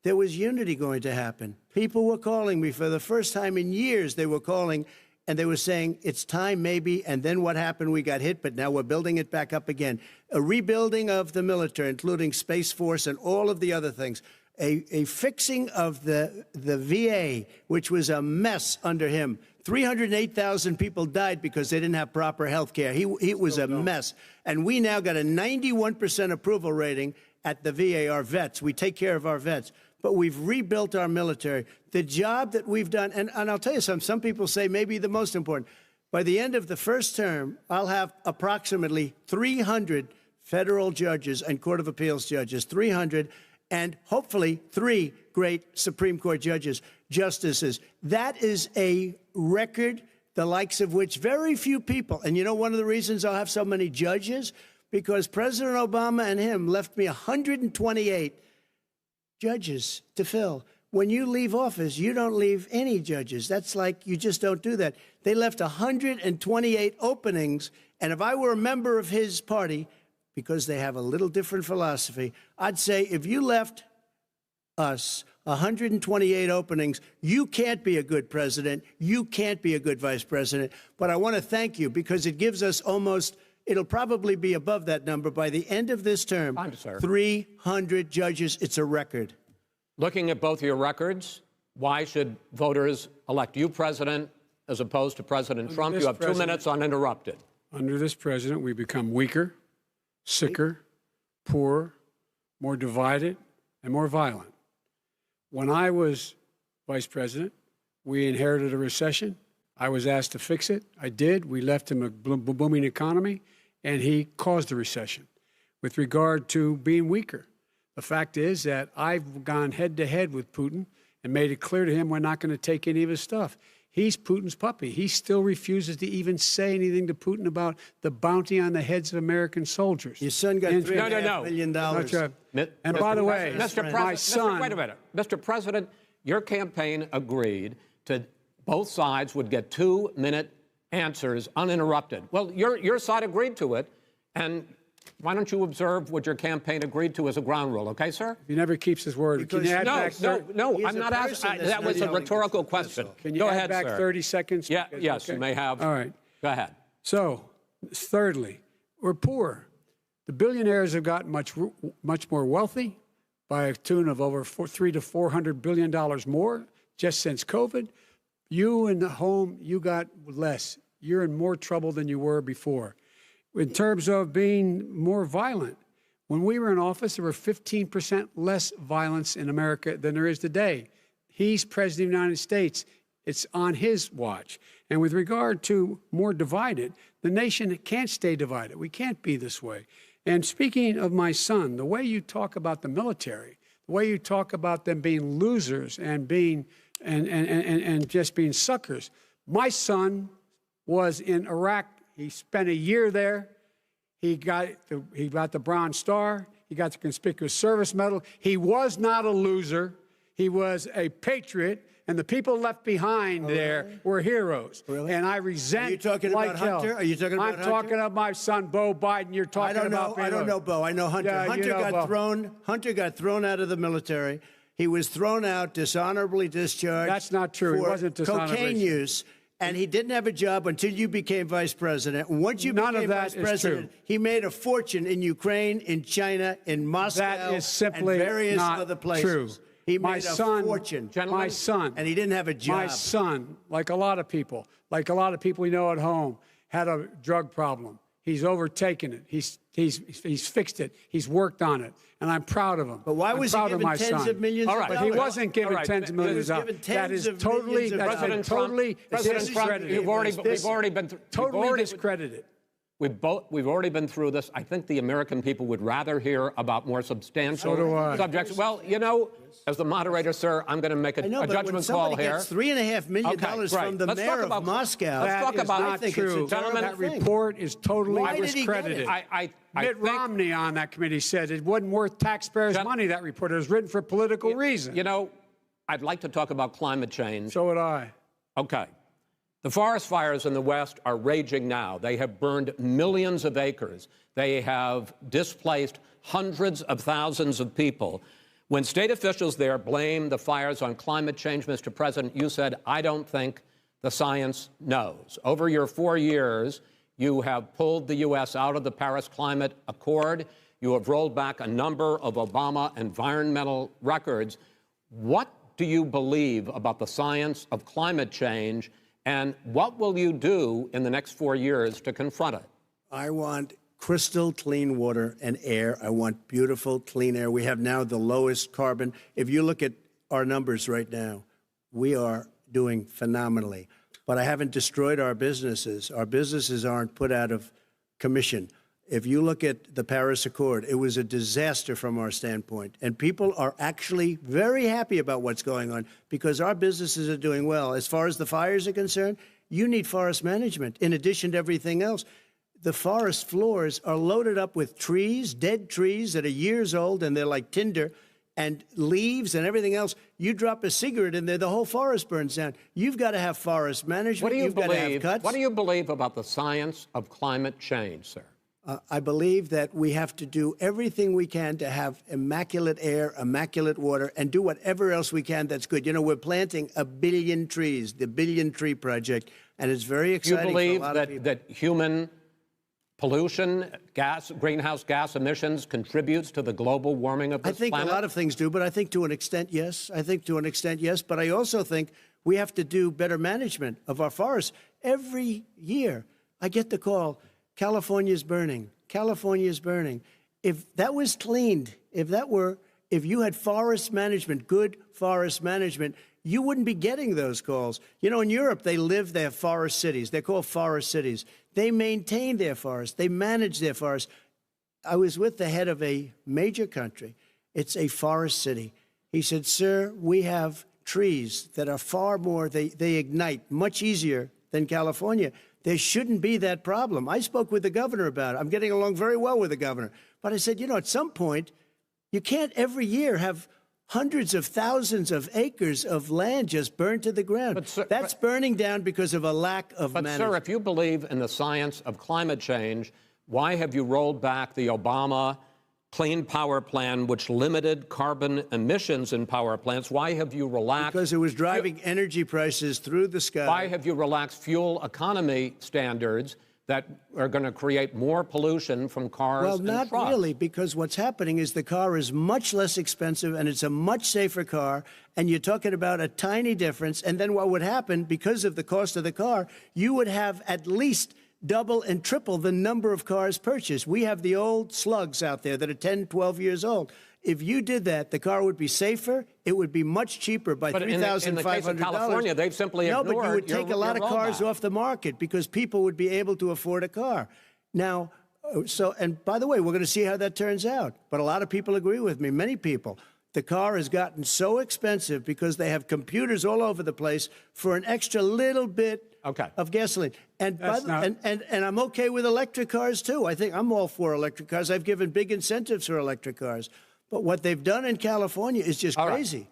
Speaker 2: there was unity going to happen. People were calling me for the first time in years. They were calling and they were saying, it's time maybe. And then what happened? We got hit, but now we're building it back up again. A rebuilding of the military, including Space Force and all of the other things. A fixing of the VA, which was a mess under him. 308,000 people died because they didn't have proper health care. It was a mess. And we now got a 91% approval rating at the VA, our vets. We take care of our vets. But we've rebuilt our military. The job that we've done, and I'll tell you something, some people say maybe the most important. By the end of the first term, I'll have approximately 300 federal judges and Court of Appeals judges, 300, and hopefully 3 great Supreme Court justices. That is a record, the likes of which very few people, and you know one of the reasons I'll have so many judges? Because President Obama and him left me 128 judges to fill. When you leave office, you don't leave any judges. That's like, you just don't do that. They left 128 openings, and if I were a member of his party, because they have a little different philosophy, I'd say if you left us 128 openings, you can't be a good president, you can't be a good vice president. But I want to thank you, because it gives us almost, it'll probably be above that number by the end of this term. 300 judges. It's a record.
Speaker 1: Looking at both your records, why should voters elect you president as opposed to President Trump? You have 2 minutes uninterrupted.
Speaker 3: Under this president, we become weaker, sicker, poorer, more divided, and more violent. When I was vice president, we inherited a recession. I was asked to fix it. I did. We left him a booming economy, and he caused the recession. With regard to being weaker, the fact is that I've gone head-to-head with Putin and made it clear to him we're not going to take any of his stuff. He's Putin's puppy. He still refuses to even say anything to Putin about the bounty on the heads of American soldiers.
Speaker 2: Your son got $3.5 million.
Speaker 3: And by the way, my son...
Speaker 1: Wait a minute. Mr. President, your campaign agreed to both sides would get 2-minute answers uninterrupted. Well, your side agreed to it, and why don't you observe what your campaign agreed to as a ground rule, okay, sir?
Speaker 3: He never keeps his word. Can you add back
Speaker 1: no, I'm not asking. That was a rhetorical question.
Speaker 3: Can you
Speaker 1: Go
Speaker 3: add
Speaker 1: ahead,
Speaker 3: back
Speaker 1: sir.
Speaker 3: 30 seconds?
Speaker 1: Yeah,
Speaker 3: Because,
Speaker 1: yes,
Speaker 3: okay.
Speaker 1: you may have.
Speaker 3: All right.
Speaker 1: Go ahead.
Speaker 3: So, thirdly, we're poor. The billionaires have gotten much more wealthy by a tune of over $300 to $400 billion more just since COVID. You in the home, you got less. You're in more trouble than you were before. In terms of being more violent, when we were in office, there were 15% less violence in America than there is today. He's president of the United States. It's on his watch. And with regard to more divided, the nation can't stay divided. We can't be this way. And speaking of my son, the way you talk about the military, the way you talk about them being losers and being and just being suckers. My son was in Iraq. He spent a year there. He got the Bronze Star. He got the Conspicuous Service Medal. He was not a loser. He was a patriot. And the people left behind there were heroes.
Speaker 2: Really?
Speaker 3: And I resent.
Speaker 2: Are you talking about Hunter? Are you talking about Hunter?
Speaker 3: I'm talking about my son, Beau Biden. You're talking about.
Speaker 2: I don't know Beau. I know Hunter.
Speaker 3: Yeah,
Speaker 2: Hunter got thrown out of the military. He was thrown out, dishonorably discharged.
Speaker 3: That's not true. He wasn't dishonorably.
Speaker 2: Cocaine use. And he didn't have a job until you became vice president. And once you became vice president, he made a fortune in Ukraine, in China, in Moscow,
Speaker 3: that is simply
Speaker 2: and various
Speaker 3: not
Speaker 2: other places.
Speaker 3: True.
Speaker 2: He made a fortune.
Speaker 3: My son.
Speaker 2: And he didn't have a job.
Speaker 3: My son, like a lot of people we know at home, had a drug problem. He's overtaken it. He's fixed it. He's worked on it. And I'm proud of him.
Speaker 2: But why was he given tens of millions of dollars?
Speaker 3: But he wasn't given tens of millions of dollars. That is totally,
Speaker 1: President Trump, we've already been
Speaker 3: totally discredited.
Speaker 1: We've already been through this. I think the American people would rather hear about more substantial subjects. Well, you know, as the moderator, sir, I'm going to make a judgment call here.
Speaker 2: Gets $3.5 million from the mayor of Moscow.
Speaker 3: Let's talk about
Speaker 2: that.
Speaker 3: True.
Speaker 2: Gentlemen,
Speaker 3: that report is totally discredited. Mitt Romney on that committee said it wasn't worth taxpayers' money, that report. It was written for political reasons.
Speaker 1: You know, I'd like to talk about climate change.
Speaker 3: So would I.
Speaker 1: Okay. The forest fires in the West are raging now. They have burned millions of acres. They have displaced hundreds of thousands of people. When state officials there blame the fires on climate change, Mr. President, you said, I don't think the science knows. Over your 4 years, you have pulled the U.S. out of the Paris Climate Accord. You have rolled back a number of Obama environmental records. What do you believe about the science of climate change? And what will you do in the next 4 years to confront it?
Speaker 2: I want crystal clean water and air. I want beautiful, clean air. We have now the lowest carbon. If you look at our numbers right now, we are doing phenomenally. But I haven't destroyed our businesses. Our businesses aren't put out of commission. If you look at the Paris Accord, it was a disaster from our standpoint. And people are actually very happy about what's going on because our businesses are doing well. As far as the fires are concerned, you need forest management in addition to everything else. The forest floors are loaded up with trees, dead trees that are years old, and they're like tinder, and leaves and everything else. You drop a cigarette in there, the whole forest burns down. You've got to have forest management.
Speaker 1: What do you believe?
Speaker 2: Got to have cuts.
Speaker 1: What do you believe about the science of climate change, sir?
Speaker 2: I believe that we have to do everything we can to have immaculate air, immaculate water, and do whatever else we can that's good. You know, we're planting 1 billion trees, the Billion Tree Project, and it's very exciting for a lot of people.
Speaker 1: You believe that human pollution, greenhouse gas emissions contributes to the global warming of this planet?
Speaker 2: I think a lot of things do, but I think to an extent, yes. But I also think we have to do better management of our forests. Every year, I get the call, California's burning. California's burning. If that was cleaned, if that were if you had forest management, good forest management, you wouldn't be getting those calls. You know, in Europe, they have forest cities. They're called forest cities. They maintain their forests. They manage their forests. I was with the head of a major country. It's a forest city. He said, sir, we have trees that are far more, they ignite much easier than California. There shouldn't be that problem. I spoke with the governor about it. I'm getting along very well with the governor. But I said, you know, at some point, you can't every year have hundreds of thousands of acres of land just burned to the ground.
Speaker 1: But, sir,
Speaker 2: that's burning down because of a lack of management.
Speaker 1: But, sir, if you believe in the science of climate change, why have you rolled back the Obama Clean Power Plan, which limited carbon emissions in power plants? Why have you relaxed?
Speaker 2: Because it was driving energy prices through the sky.
Speaker 1: Why have you relaxed fuel economy standards that are going to create more pollution from cars and trucks?
Speaker 2: Well, not really, because what's happening is the car is much less expensive and it's a much safer car, and you're talking about a tiny difference. And then what would happen, because of the cost of the car, you would have at least double and triple the number of cars purchased. We have the old slugs out there that are 10, 12 years old. If you did that, the car would be safer. It would be much cheaper by $3,500.
Speaker 1: In the case of California, they've simply ignored
Speaker 2: No, but you would take a lot of cars off the market because people would be able to afford a car. Now, and by the way, we're going to see how that turns out. But a lot of people agree with me, many people. The car has gotten so expensive because they have computers all over the place for an extra little bit of gasoline. And I'm okay with electric cars, too. I think I'm all for electric cars. I've given big incentives for electric cars. But what they've done in California is just crazy.
Speaker 1: Right.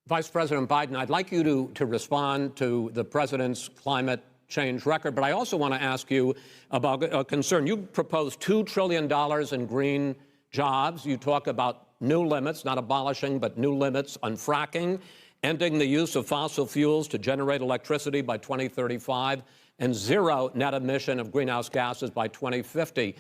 Speaker 1: Vice President Biden, I'd like you to respond to the president's climate change record, but I also want to ask you about a concern. You proposed $2 trillion in green jobs. You talk about new limits, not abolishing, but new limits on fracking, ending the use of fossil fuels to generate electricity by 2035, and zero net emission of greenhouse gases by 2050.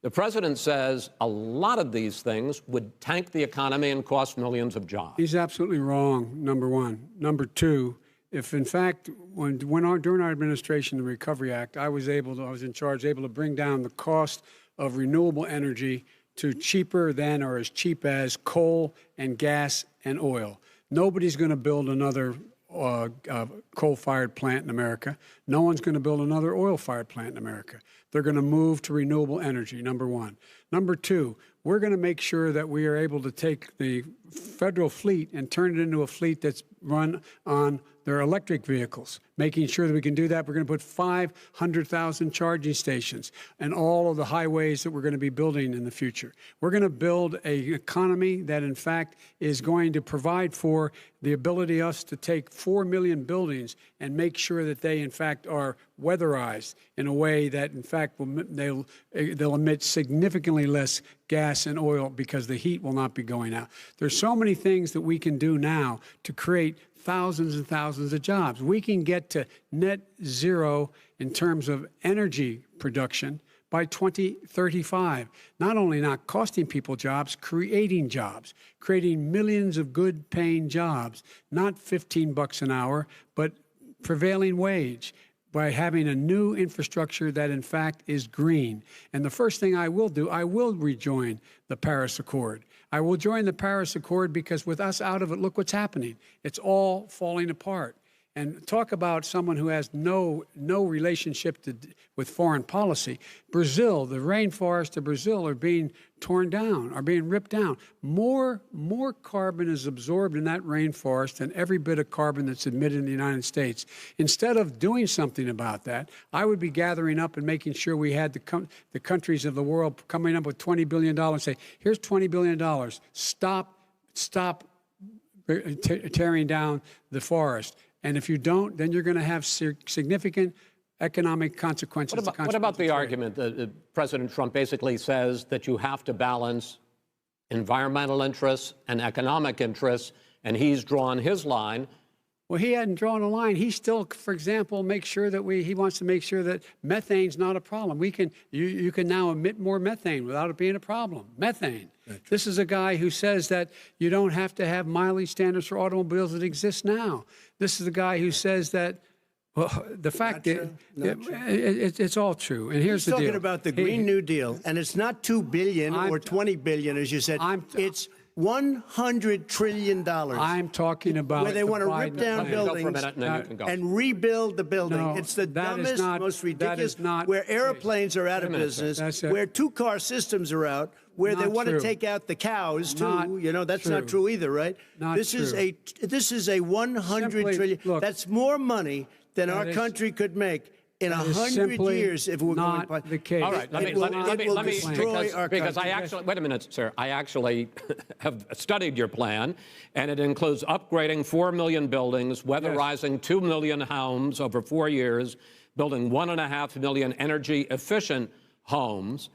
Speaker 1: The president says a lot of these things would tank the economy and cost millions of jobs.
Speaker 3: He's absolutely wrong, number one. Number two, if in fact, during our administration, the Recovery Act, I was in charge, able to bring down the cost of renewable energy to cheaper than or as cheap as coal and gas and oil. Nobody's going to build another coal-fired plant in America. No one's going to build another oil-fired plant in America. They're going to move to renewable energy, number one. Number two, we're going to make sure that we are able to take the federal fleet and turn it into a fleet that's run on their electric vehicles. Making sure that we can do that, we're going to put 500,000 charging stations and all of the highways that we're going to be building in the future. We're going to build an economy that, in fact, is going to provide for the ability us to take 4 million buildings and make sure that they, in fact, are weatherized in a way that, in fact, they'll emit significantly less gas and oil because the heat will not be going out. There's so many things that we can do now to create thousands and thousands of jobs. We can get to net zero in terms of energy production by 2035. Not only not costing people jobs, creating millions of good paying jobs, not $15 an hour, but prevailing wage, by having a new infrastructure that, in fact, is green. And the first thing I will do, I will rejoin the Paris Accord. I will join the Paris Accord because with us out of it, look what's happening. It's all falling apart. And talk about someone who has no relationship with foreign policy. Brazil, the rainforests of Brazil are being torn down, are being ripped down. More carbon is absorbed in that rainforest than every bit of carbon that's emitted in the United States. Instead of doing something about that, I would be gathering up and making sure we had the countries of the world coming up with $20 billion and say, here's $20 billion. Stop tearing down the forest. And if you don't, then you're going to have significant economic consequences.
Speaker 1: What about the argument that President Trump basically says that you have to balance environmental interests and economic interests, and he's drawn his line?
Speaker 3: Well, he hadn't drawn a line. He still, for example, he wants to make sure that methane's not a problem. You can now emit more methane without it being a problem. Methane. This is a guy who says that you don't have to have mileage standards for automobiles that exist now. This is a guy who says that, well, the fact that it's all true. And here's the deal.
Speaker 2: He's talking about the Green New Deal, and it's not $2 billion or $20 billion, as you said. It's $100 trillion.
Speaker 3: I'm talking about
Speaker 2: where they want to rip down buildings
Speaker 1: for a minute, and then you can go.
Speaker 2: and rebuild the building.
Speaker 3: No,
Speaker 2: it's the
Speaker 3: that is
Speaker 2: dumbest,
Speaker 3: not-
Speaker 2: most
Speaker 3: that
Speaker 2: ridiculous.
Speaker 3: is not
Speaker 2: where
Speaker 3: the
Speaker 2: airplanes are out of
Speaker 1: minute, sir.
Speaker 2: business,
Speaker 3: That's
Speaker 2: where two-car systems are out, where they
Speaker 3: Not
Speaker 2: want
Speaker 3: true.
Speaker 2: to take out the cows too.
Speaker 3: Not
Speaker 2: That's not
Speaker 3: true.
Speaker 2: true either, right?
Speaker 3: Not
Speaker 2: this
Speaker 3: true.
Speaker 2: is a $100
Speaker 3: Simply,
Speaker 2: trillion.
Speaker 3: look,
Speaker 2: That's more money than our
Speaker 3: is-
Speaker 2: country could make in
Speaker 3: that is
Speaker 2: 100
Speaker 3: simply
Speaker 2: years if we're
Speaker 3: not
Speaker 2: going.
Speaker 3: the case.
Speaker 1: All right, let me
Speaker 2: destroy our
Speaker 1: because I
Speaker 2: country.
Speaker 1: actually wait a minute, sir. I actually have studied your plan, and it includes upgrading 4 million buildings, weatherizing 2 million homes over 4 years, building 1.5 million energy-efficient homes.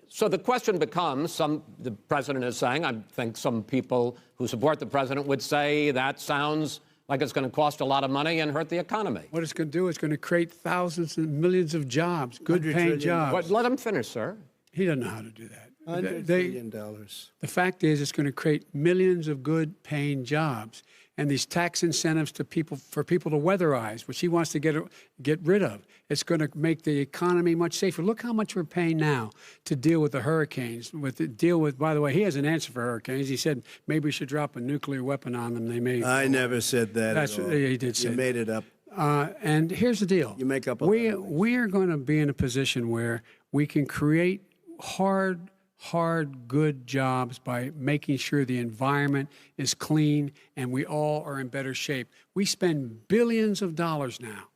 Speaker 1: So the question becomes: the president is saying, I think some people who support the president would say that sounds like it's going to cost a lot of money and hurt the economy.
Speaker 3: What it's going to do is going to create thousands and millions of jobs, good-paying jobs.
Speaker 1: Let him finish, sir.
Speaker 3: He doesn't know how to do that.
Speaker 2: $100 billion.
Speaker 3: The fact is, it's going to create millions of good-paying jobs, and these tax incentives to people for people to weatherize, which he wants to get rid of. It's going to make the economy much safer. Look how much we're paying now to deal with the hurricanes. By the way, he has an answer for hurricanes. He said maybe we should drop a nuclear weapon on them. They may.
Speaker 2: I never said that.
Speaker 3: That's
Speaker 2: at all.
Speaker 3: he did say.
Speaker 2: You made it up.
Speaker 3: And here's the deal.
Speaker 2: You make up a lot of things.
Speaker 3: We are going to be in a position where we can create hard, good jobs by making sure the environment is clean and we all are in better shape. We spend billions of dollars now,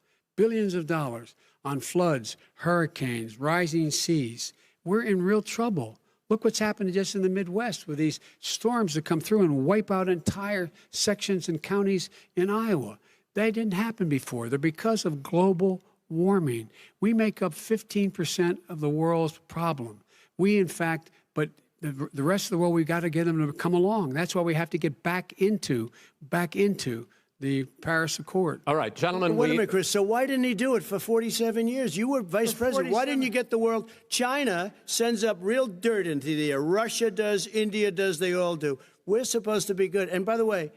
Speaker 3: on floods, hurricanes, rising seas. We're in real trouble. Look what's happened just in the Midwest with these storms that come through and wipe out entire sections and counties in Iowa. They didn't happen before. They're because of global warming. We make up 15% of the world's problem. We, in fact, but the rest of the world, we've got to get them to come along. That's why we have to get back into the Paris Accord.
Speaker 1: All right, gentlemen.
Speaker 2: Wait a minute, Chris. So why didn't he do it for 47 years? You were vice president. Why didn't you get the world? China sends up real dirt into the air. Russia does. India does. They all do. We're supposed to be good. And by the way,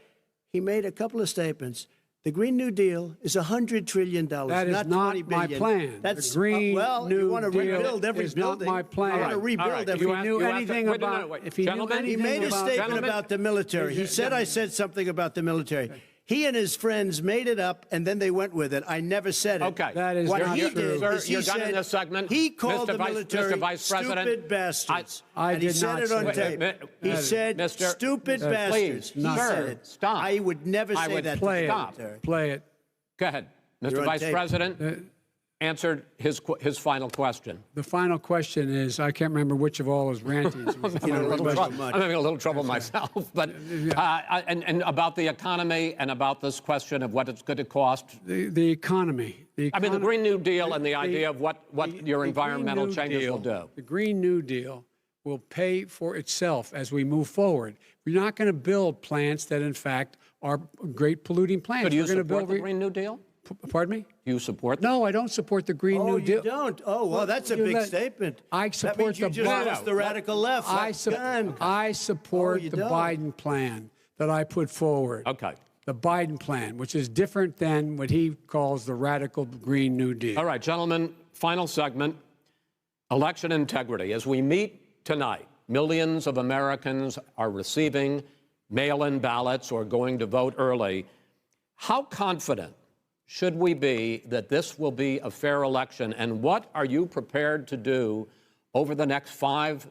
Speaker 2: he made a couple of statements. The Green New Deal is $100 trillion.
Speaker 3: That is not my plan.
Speaker 2: That's
Speaker 3: the Green
Speaker 2: well,
Speaker 3: New
Speaker 2: you want to
Speaker 3: Deal
Speaker 2: rebuild every
Speaker 3: is
Speaker 2: building.
Speaker 3: not my plan.
Speaker 2: You want to rebuild every.
Speaker 3: If he knew anything about, if he knew anything
Speaker 2: he made a
Speaker 3: about,
Speaker 2: statement about the military. He said I said something about the military. He and his friends made it up, and then they went with it. I never said it.
Speaker 1: Okay.
Speaker 3: That is
Speaker 2: what
Speaker 3: not
Speaker 2: he
Speaker 3: true.
Speaker 2: did is he
Speaker 1: You're done
Speaker 2: said
Speaker 1: in this segment.
Speaker 2: he called
Speaker 1: Mr.
Speaker 2: the military
Speaker 1: Vice President,
Speaker 2: stupid bastards.
Speaker 3: I
Speaker 2: and he
Speaker 3: did
Speaker 2: said
Speaker 3: not
Speaker 2: it on
Speaker 3: say
Speaker 2: tape. He
Speaker 1: Mr.
Speaker 2: said
Speaker 1: Mr.
Speaker 2: stupid
Speaker 1: Please,
Speaker 2: bastards. He
Speaker 3: not
Speaker 2: said
Speaker 1: sir,
Speaker 2: it.
Speaker 1: stop.
Speaker 2: I would never
Speaker 1: I
Speaker 2: say
Speaker 1: would
Speaker 2: that
Speaker 3: play
Speaker 2: to the
Speaker 3: it.
Speaker 2: military.
Speaker 3: Play it.
Speaker 1: Go ahead. Mr.
Speaker 2: You're on
Speaker 1: Vice
Speaker 2: tape.
Speaker 1: President answered his final question.
Speaker 3: The final question is, I can't remember which of all his rantings.
Speaker 1: I'm having a little trouble myself. But and about the economy and about this question of what it's going to cost.
Speaker 3: The economy.
Speaker 1: I mean, the Green New Deal and the idea of what your environmental changes will do.
Speaker 3: The Green New Deal will pay for itself as we move forward. We're not going to build plants that, in fact, are great polluting plants.
Speaker 1: So do you
Speaker 3: We're going to
Speaker 1: support
Speaker 3: build
Speaker 1: the Green New Deal?
Speaker 3: Pardon me?
Speaker 1: Do you support that?
Speaker 3: No, I don't support the Green New Deal.
Speaker 2: You don't? Oh, well, that's a big statement.
Speaker 3: I
Speaker 2: that
Speaker 3: support
Speaker 2: means you
Speaker 3: the
Speaker 2: just
Speaker 3: Biden.
Speaker 2: lost the radical left.
Speaker 3: I support
Speaker 2: you
Speaker 3: the
Speaker 2: don't.
Speaker 3: Biden plan that I put forward.
Speaker 1: Okay.
Speaker 3: The Biden plan, which is different than what he calls the radical Green New Deal.
Speaker 1: All right, gentlemen, final segment, election integrity. As we meet tonight, millions of Americans are receiving mail-in ballots or going to vote early. How confident should we be that this will be a fair election? And what are you prepared to do over the next 5+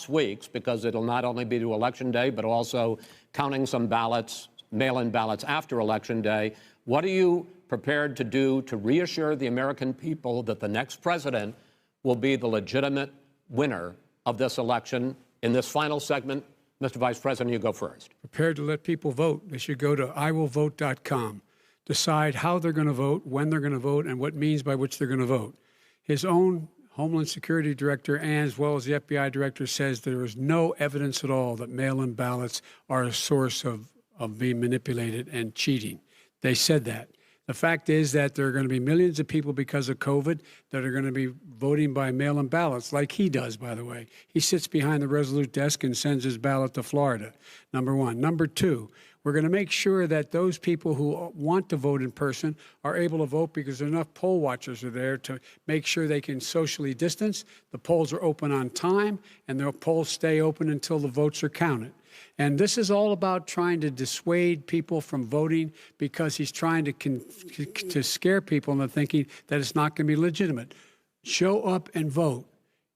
Speaker 1: weeks, because it'll not only be to Election Day, but also counting some ballots, mail-in ballots after Election Day. What are you prepared to do to reassure the American people that the next president will be the legitimate winner of this election? In this final segment, Mr. Vice President, you go first.
Speaker 3: Prepared to let people vote. They should go to iwillvote.com, decide how they're going to vote, when they're going to vote, and what means by which they're going to vote. His own Homeland Security Director, and as well as the FBI Director, says there is no evidence at all that mail-in ballots are a source of being manipulated and cheating. They said that. The fact is that there are going to be millions of people because of COVID that are going to be voting by mail-in ballots, like he does, by the way. He sits behind the Resolute desk and sends his ballot to Florida, number one. Number two, we're going to make sure that those people who want to vote in person are able to vote because enough poll watchers are there to make sure they can socially distance. The polls are open on time, and the polls stay open until the votes are counted. And this is all about trying to dissuade people from voting because he's trying to scare people into thinking that it's not going to be legitimate. Show up and vote.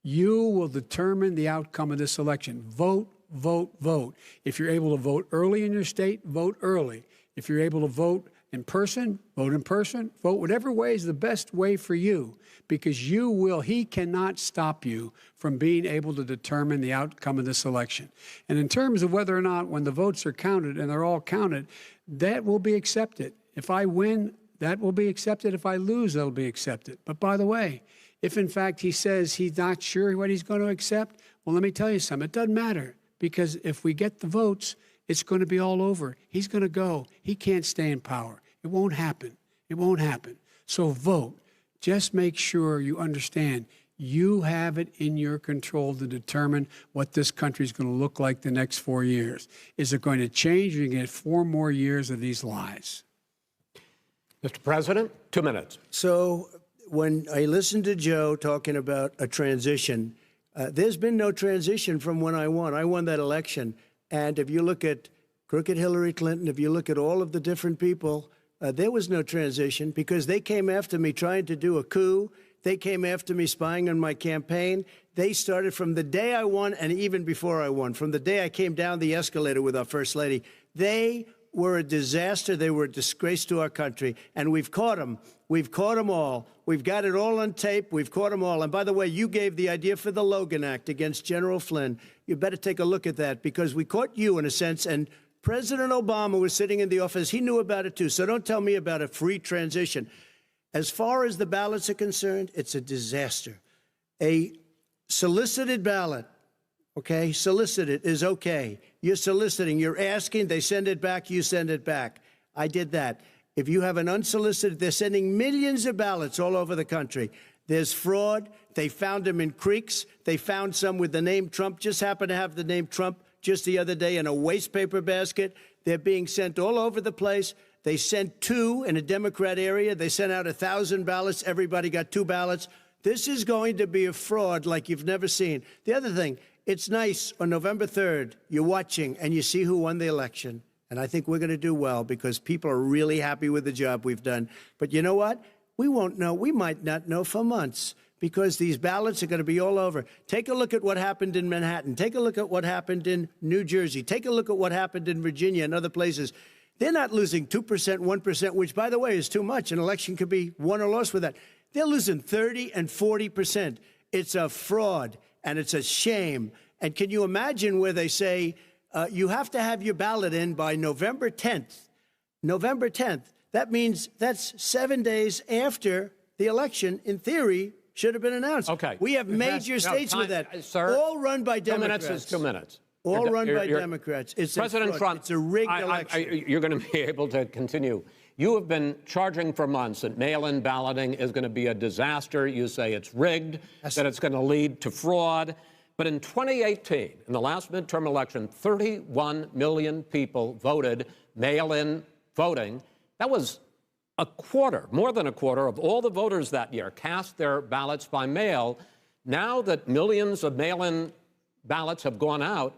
Speaker 3: You will determine the outcome of this election. Vote, vote, vote. If you're able to vote early in your state, vote early. If you're able to vote in person, vote in person. Vote whatever way is the best way for you, because he cannot stop you from being able to determine the outcome of this election. And in terms of whether or not, when the votes are counted, and they're all counted, that will be accepted. If I win, that will be accepted. If I lose, that'll be accepted. But by the way, if in fact he says he's not sure what he's going to accept, well, let me tell you something. It doesn't matter, because if we get the votes, it's going to be all over. He's going to go. He can't stay in power. It won't happen. It won't happen. So vote. Just make sure you understand you have it in your control to determine what this country is going to look like the next 4 years. Is it going to change, or are you going to get 4 more years of these lies?
Speaker 1: Mr. President, 2 minutes.
Speaker 2: So when I listened to Joe talking about a transition, there's been no transition from when I won. I won that election. And if you look at crooked Hillary Clinton, if you look at all of the different people, there was no transition, because they came after me trying to do a coup. They came after me spying on my campaign. They started from the day I won, and even before I won, from the day I came down the escalator with our First Lady. They were a disaster. They were a disgrace to our country. And we've caught them. We've caught them all. We've got it all on tape. We've caught them all. And by the way, you gave the idea for the Logan Act against General Flynn. You better take a look at that, because we caught you in a sense. And President Obama was sitting in the office. He knew about it, too. So don't tell me about a free transition. As far as the ballots are concerned, it's a disaster. A solicited ballot, okay, solicited is okay. You're soliciting, you're asking, they send it back, you send it back. I did that. If you have an unsolicited, they're sending millions of ballots all over the country. There's fraud. They found them in creeks. They found some with the name Trump, just happened to have the name Trump just the other day in a waste paper basket. They're being sent all over the place. They sent 2 in a Democrat area. They sent out 1,000 ballots. Everybody got 2 ballots. This is going to be a fraud like you've never seen. The other thing, it's nice on November 3rd, you're watching and you see who won the election. And I think we're going to do well, because people are really happy with the job we've done. But you know what? We won't know. We might not know for months, because these ballots are going to be all over. Take a look at what happened in Manhattan. Take a look at what happened in New Jersey. Take a look at what happened in Virginia and other places. They're not losing 2%, 1%, which, by the way, is too much. An election could be won or lost with that. They're losing 30 and 40%. It's a fraud, and it's a shame. And can you imagine where they say you have to have your ballot in by November 10th? November 10th. That means that's 7 days after the election, in theory, should have been announced.
Speaker 1: Okay.
Speaker 2: We have major states with that,
Speaker 1: sir,
Speaker 2: all run by
Speaker 1: 2
Speaker 2: Democrats.
Speaker 1: 2 minutes is 2 minutes.
Speaker 2: All run by Democrats. It's
Speaker 1: President Trump.
Speaker 2: It's a rigged election.
Speaker 1: You're going to be able to continue. You have been charging for months that mail-in balloting is going to be a disaster. You say it's rigged, that it's going to lead to fraud. But in 2018, in the last midterm election, 31 million people voted mail-in voting. That was a quarter, more than a quarter of all the voters that year cast their ballots by mail. Now that millions of mail-in ballots have gone out,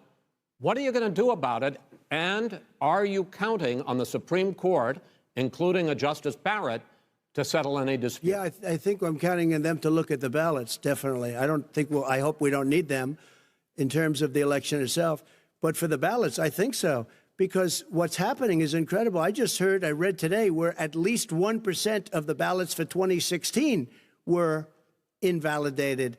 Speaker 1: what are you going to do about it? And are you counting on the Supreme Court, including a Justice Barrett, to settle any dispute?
Speaker 2: Yeah, I think I'm counting on them to look at the ballots, definitely. I hope we don't need them in terms of the election itself. But for the ballots, I think so. Because what's happening is incredible. I read today, where at least 1% of the ballots for 2016 were invalidated.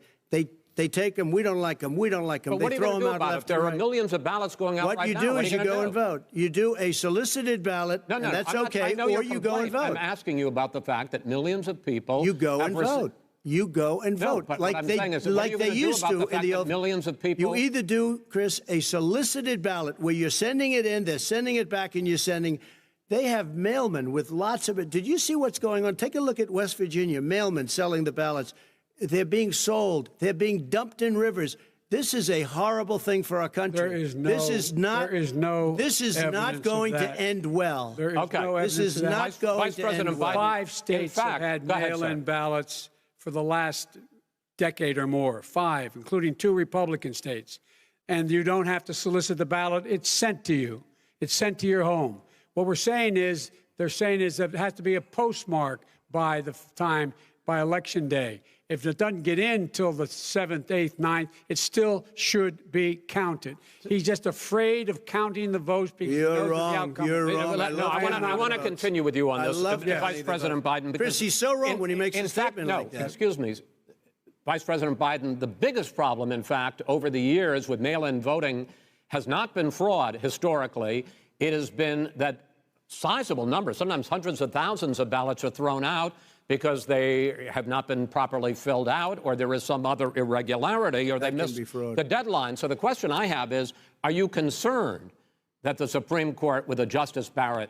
Speaker 2: They take them, we don't like them, we don't like them.
Speaker 1: But what
Speaker 2: they
Speaker 1: are you
Speaker 2: throw
Speaker 1: going to
Speaker 2: them
Speaker 1: do
Speaker 2: out
Speaker 1: about
Speaker 2: left
Speaker 1: it? There are
Speaker 2: right.
Speaker 1: millions of ballots going out
Speaker 2: What you do is you go and vote. You do a solicited ballot, and that's okay, or you go and vote.
Speaker 1: I'm asking you about the fact that millions of people...
Speaker 2: You go and vote. You go and vote.
Speaker 1: But
Speaker 2: like
Speaker 1: what I'm
Speaker 2: they,
Speaker 1: saying is,
Speaker 2: like they used to in the old...
Speaker 1: Millions of people...
Speaker 2: You either do, Chris, a solicited ballot where you're sending it in, they're sending it back, and you're sending... They have mailmen with lots of it. Did you see what's going on? Take a look at West Virginia, mailmen selling the ballots. They're being sold. They're being dumped in rivers. This is a horrible thing for our country. This is not going to end well.
Speaker 3: There is no evidence
Speaker 2: this is not going to end well.
Speaker 3: 5 states have had mail-in ballots for the last decade or more. 5, including 2 Republican states. and you don't have to solicit the ballot. It's sent to you. It's sent to your home. What we're saying is, they're saying is that it has to be a postmark by the time, by Election Day. If it doesn't get in till the 7th, 8th, 9th, it still should be counted. He's just afraid of counting the votes because he knows
Speaker 2: wrong.
Speaker 3: the outcome.
Speaker 2: You're wrong.
Speaker 1: I want to continue with you on this, Vice
Speaker 2: counting
Speaker 1: President Biden.
Speaker 2: Chris, he's so wrong when he makes a statement like that.
Speaker 1: Excuse me, Vice President Biden, the biggest problem, in fact, over the years with mail-in voting has not been fraud historically. It has been that sizable numbers, sometimes hundreds of thousands of ballots are thrown out because they have not been properly filled out, or there is some other irregularity, or they missed the deadline. So the question I have is, are you concerned that the Supreme Court, with a Justice Barrett,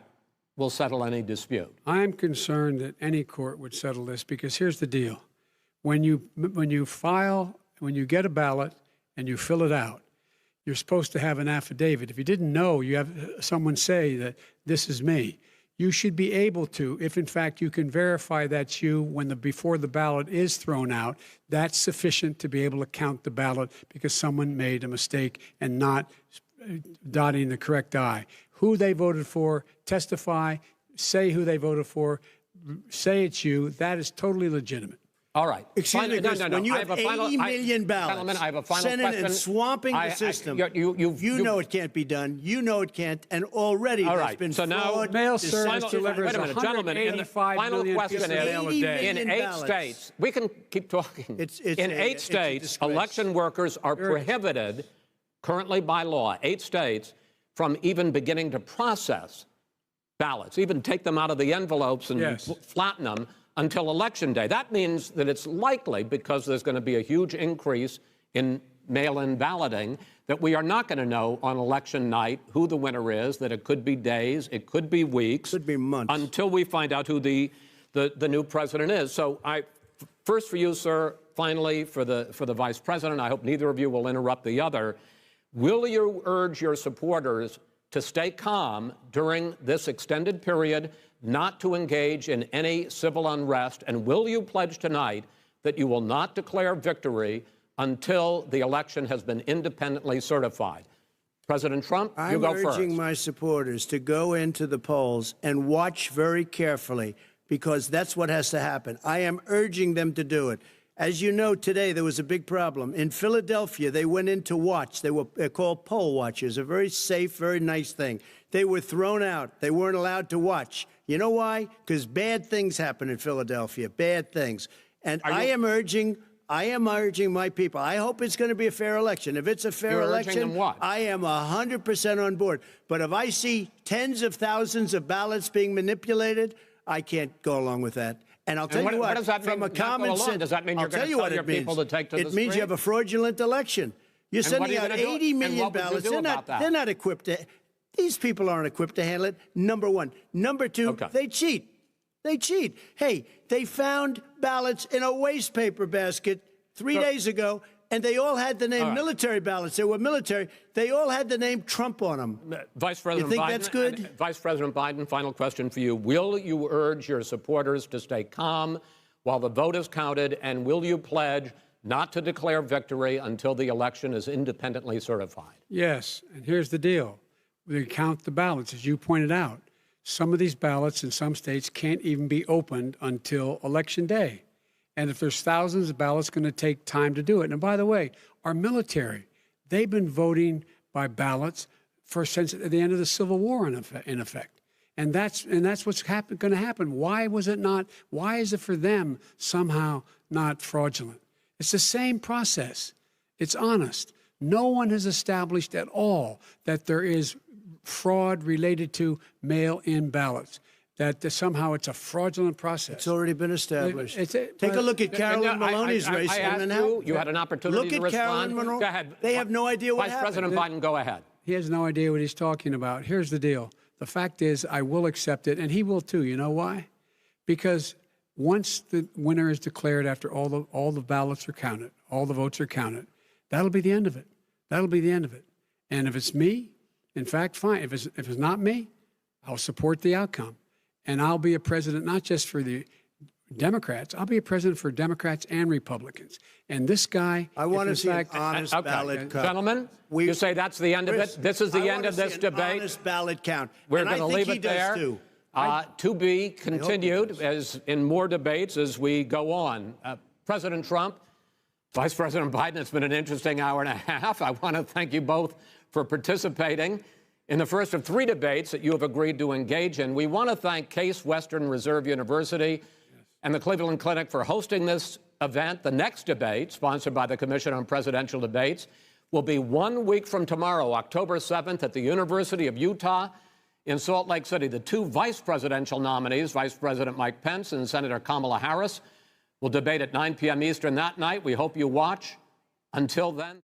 Speaker 1: will settle any dispute?
Speaker 3: I'm concerned that any court would settle this because here's the deal. When you get a ballot and you fill it out, you're supposed to have an affidavit. If you didn't know, you have someone say that this is me. You should be able to, if in fact you can verify that's you before the ballot is thrown out, that's sufficient to be able to count the ballot because someone made a mistake and not dotting the correct I. Who they voted for, testify, say who they voted for, say it's you. That is totally legitimate.
Speaker 1: All right.
Speaker 2: Excuse me, Chris, when you have 80 million ballots,
Speaker 1: I have a final
Speaker 2: Senate
Speaker 1: question.
Speaker 2: and swamping the system, you know it can't be done. You know it can't, and already there's been
Speaker 1: so
Speaker 2: fraud.
Speaker 1: now,
Speaker 3: mail service delivers
Speaker 1: wait a minute, gentlemen. The final question is: in 8 states, we can keep talking. In 8 states, election workers are prohibited currently by law. 8 states from even beginning to process ballots, even take them out of the envelopes and flatten them until Election Day. That means that it's likely, because there's going to be a huge increase in mail-in balloting, that we are not going to know on election night who the winner is, that it could be days, it could be weeks.
Speaker 2: Could be months.
Speaker 1: Until we find out who the new president is. So first for you, sir, finally for the vice president, I hope neither of you will interrupt the other. Will you urge your supporters to stay calm during this extended period, not to engage in any civil unrest? And will you pledge tonight that you will not declare victory until the election has been independently certified? President Trump, you go first.
Speaker 2: I'm urging my supporters to go into the polls and watch very carefully, because that's what has to happen. I am urging them to do it. As you know, today there was a big problem. In Philadelphia, they went in to watch. They're called poll watchers, a very safe, very nice thing. They were thrown out. They weren't allowed to watch. You know why? Because bad things happen in Philadelphia, bad things. And I am urging my people. I hope it's going to be a fair election. If it's a fair election, I am 100% on board. But if I see tens of thousands of ballots being manipulated, I can't go along with that. And I'll tell you what,
Speaker 1: does that mean,
Speaker 2: from a common sense,
Speaker 1: does that mean you're going to tell your people to take to the street?
Speaker 2: It means you have a fraudulent election. You're sending out 80 million ballots. They're not equipped to. These people aren't equipped to handle it, number one. Number two, they cheat. They cheat. Hey, they found ballots in a waste paper basket 3 days ago, and they all had the name military ballots. They were military. They all had the name Trump on them.
Speaker 1: Vice President
Speaker 2: you think
Speaker 1: Biden,
Speaker 2: that's good?
Speaker 1: Vice President Biden, final question for you. Will you urge your supporters to stay calm while the vote is counted, and will you pledge not to declare victory until the election is independently certified?
Speaker 3: Yes, and here's the deal. We count the ballots, as you pointed out. Some of these ballots in some states can't even be opened until Election Day. And if there's thousands of ballots, it's going to take time to do it. And by the way, our military, they've been voting by ballots since the end of the Civil War, in effect. And that's what's going to happen. Why was it not? Why is it for them somehow not fraudulent? It's the same process. It's honest. No one has established at all that there is fraud related to mail-in ballots, that somehow it's a fraudulent process.
Speaker 2: It's already been established. Take a look at Carolyn Maloney's race.
Speaker 1: I asked you had an opportunity to respond.
Speaker 2: Carolyn Maloney.
Speaker 1: Go ahead.
Speaker 2: They have no idea what
Speaker 1: happened. Vice President Biden, go ahead.
Speaker 3: He has no idea what he's talking about. Here's the deal. The fact is, I will accept it, and he will too. You know why? Because once the winner is declared, after all the ballots are counted, all the votes are counted, that'll be the end of it. That'll be the end of it. And if it's me, in fact, fine. If it's not me, I'll support the outcome. And I'll be a president not just for the Democrats. I'll be a president for Democrats and Republicans. And this guy,
Speaker 2: I want to see an
Speaker 3: fact,
Speaker 2: honest
Speaker 1: Okay.
Speaker 2: ballot count.
Speaker 1: Gentlemen, you say that's the end of it? This is the end of this debate?
Speaker 2: Honest ballot count.
Speaker 1: We're
Speaker 2: And I
Speaker 1: going to
Speaker 2: think
Speaker 1: leave
Speaker 2: he
Speaker 1: it
Speaker 2: does
Speaker 1: there.
Speaker 2: too.
Speaker 1: To be continued
Speaker 2: does.
Speaker 1: as in more debates as we go on. President Trump, Vice President Biden, it's been an interesting hour and a half. I want to thank you both for participating in the first of 3 debates that you have agreed to engage in. We want to thank Case Western Reserve University and the Cleveland Clinic for hosting this event. The next debate, sponsored by the Commission on Presidential Debates, will be 1 week from tomorrow, October 7th, at the University of Utah in Salt Lake City. The 2 vice presidential nominees, Vice President Mike Pence and Senator Kamala Harris, will debate at 9 p.m. Eastern that night. We hope you watch. Until then.